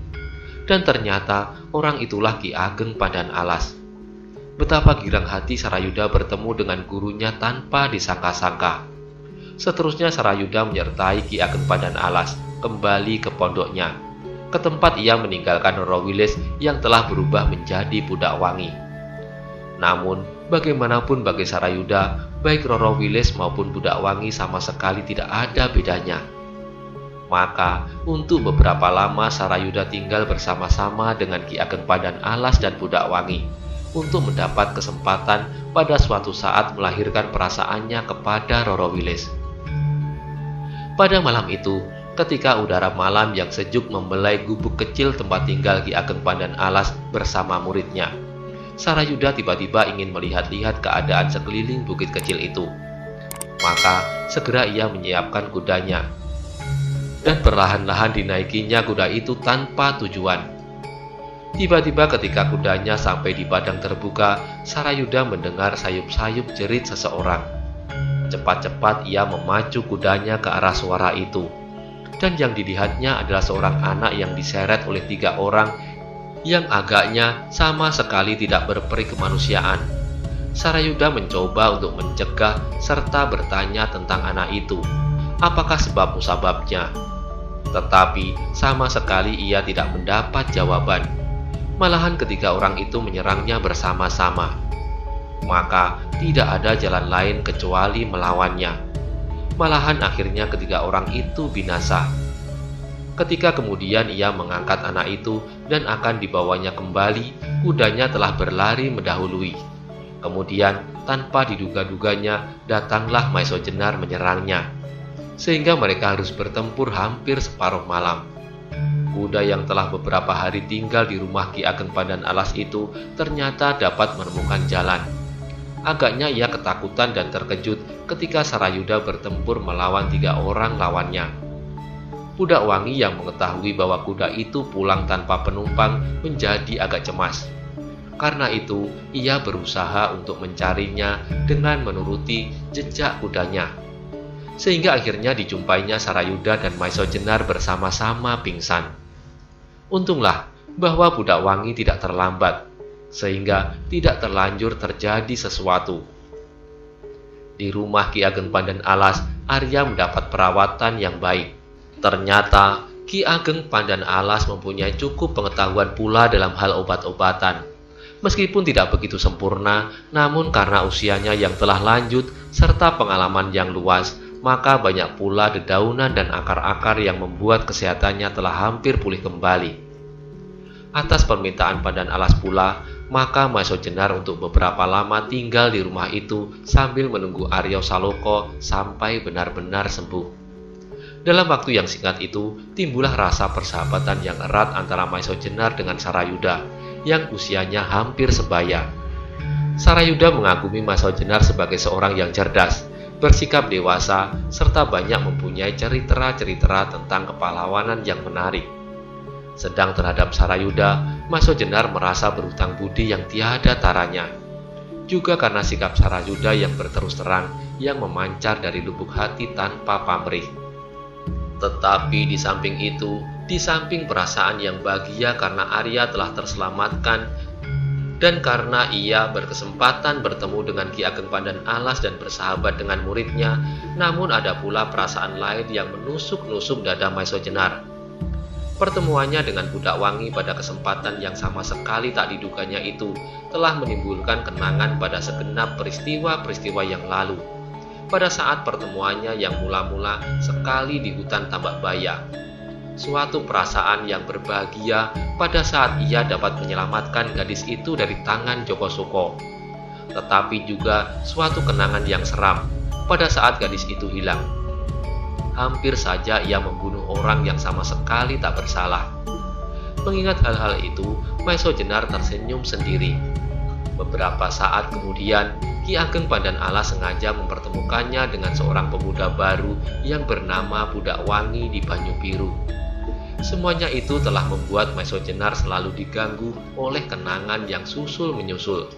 A: Dan ternyata orang itulah Ki Ageng Pandan-alas. Betapa girang hati Sarayuda bertemu dengan gurunya tanpa disangka-sangka. Seterusnya Sarayuda menyertai Ki Ageng Pandan-alas kembali ke pondoknya, ke tempat ia meninggalkan Roro Wilis yang telah berubah menjadi budak wangi. Namun, bagaimanapun bagi Sarayuda, baik Roro Wilis maupun budak wangi sama sekali tidak ada bedanya. Maka, untuk beberapa lama Sarayuda tinggal bersama-sama dengan Ki Ageng Pandan-alas dan budak wangi, untuk mendapat kesempatan pada suatu saat melahirkan perasaannya kepada Roro Wilis. Pada malam itu, ketika udara malam yang sejuk membelai gubuk kecil tempat tinggal Ki Ageng Pandan-alas bersama muridnya, Sarayuda tiba-tiba ingin melihat-lihat keadaan sekeliling bukit kecil itu. Maka segera ia menyiapkan kudanya, dan perlahan-lahan dinaikinya kuda itu tanpa tujuan. Tiba-tiba ketika kudanya sampai di padang terbuka, Sarayuda mendengar sayup-sayup jerit seseorang. Cepat-cepat ia memacu kudanya ke arah suara itu. Dan yang dilihatnya adalah seorang anak yang diseret oleh 3 orang yang agaknya sama sekali tidak berperi kemanusiaan. Sarayuda mencoba untuk mencegah serta bertanya tentang anak itu, apakah sebab musababnya. Tetapi sama sekali ia tidak mendapat jawaban. Malahan ketika orang itu menyerangnya bersama-sama, maka tidak ada jalan lain kecuali melawannya. Malahan akhirnya ketiga orang itu binasa. Ketika kemudian ia mengangkat anak itu dan akan dibawanya kembali, kudanya telah berlari mendahului. Kemudian tanpa diduga-duganya datanglah Maiso Jenar menyerangnya, sehingga mereka harus bertempur hampir separuh malam. Kuda yang telah beberapa hari tinggal di rumah Ki Ageng Pandan-alas itu ternyata dapat menemukan jalan. Agaknya ia ketakutan dan terkejut ketika Sarayuda bertempur melawan 3 orang lawannya. Budak wangi yang mengetahui bahwa kuda itu pulang tanpa penumpang menjadi agak cemas. Karena itu, ia berusaha untuk mencarinya dengan menuruti jejak kudanya. Sehingga akhirnya dijumpainya Sarayuda dan Maiso Jenar bersama-sama pingsan. Untunglah bahwa budak wangi tidak terlambat, sehingga tidak terlanjur terjadi sesuatu. Di rumah Ki Ageng Pandan-alas, Arya mendapat perawatan yang baik. Ternyata Ki Ageng Pandan-alas mempunyai cukup pengetahuan pula dalam hal obat-obatan. Meskipun tidak begitu sempurna, namun karena usianya yang telah lanjut serta pengalaman yang luas, maka banyak pula dedaunan dan akar-akar yang membuat kesehatannya telah hampir pulih kembali. Atas permintaan Pandan-alas pula, maka Maiso Jenar untuk beberapa lama tinggal di rumah itu sambil menunggu Arya Saloka sampai benar-benar sembuh. Dalam waktu yang singkat itu, timbullah rasa persahabatan yang erat antara Maiso Jenar dengan Sarayuda, yang usianya hampir sebaya. Sarayuda mengagumi Maiso Jenar sebagai seorang yang cerdas, bersikap dewasa, serta banyak mempunyai cerita-cerita tentang kepahlawanan yang menarik. Sedang terhadap Sarayuda, Maiso Jenar merasa berhutang budi yang tiada taranya. Juga karena sikap Sarayuda yang berterus terang, yang memancar dari lubuk hati tanpa pamrih. Tetapi di samping itu, di samping perasaan yang bahagia karena Arya telah terselamatkan, dan karena ia berkesempatan bertemu dengan Ki Ageng Pandan-alas dan bersahabat dengan muridnya, namun ada pula perasaan lain yang menusuk-nusuk dada Maiso Jenar. Pertemuannya dengan budak wangi pada kesempatan yang sama sekali tak diduganya itu telah menimbulkan kenangan pada segenap peristiwa-peristiwa yang lalu. Pada saat pertemuannya yang mula-mula sekali di hutan Tambak Baya. Suatu perasaan yang berbahagia pada saat ia dapat menyelamatkan gadis itu dari tangan Joko Suko. Tetapi juga suatu kenangan yang seram pada saat gadis itu hilang. Hampir saja ia membunuh orang yang sama sekali tak bersalah. Mengingat hal-hal itu, Maiso Jenar tersenyum sendiri. Beberapa saat kemudian, Ki Ageng Pandanala sengaja mempertemukannya dengan seorang pemuda baru yang bernama Budak Wangi di Banyu Biru. Semuanya itu telah membuat Maiso Jenar selalu diganggu oleh kenangan yang susul menyusul,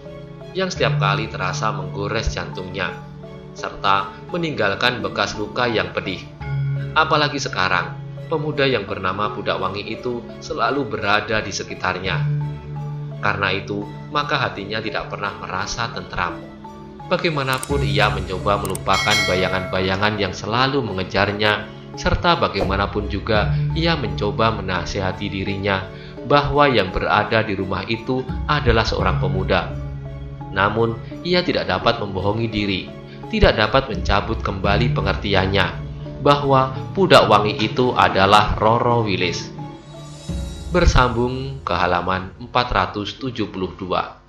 A: yang setiap kali terasa menggores jantungnya, serta meninggalkan bekas luka yang pedih. Apalagi sekarang, pemuda yang bernama Budak Wangi itu selalu berada di sekitarnya. Karena itu, maka hatinya tidak pernah merasa tentram. Bagaimanapun ia mencoba melupakan bayangan-bayangan yang selalu mengejarnya, serta bagaimanapun juga ia mencoba menasihati dirinya bahwa yang berada di rumah itu adalah seorang pemuda. Namun, ia tidak dapat membohongi diri, tidak dapat mencabut kembali pengertiannya bahwa Budak Wangi itu adalah Roro Wilis. Bersambung ke halaman 472.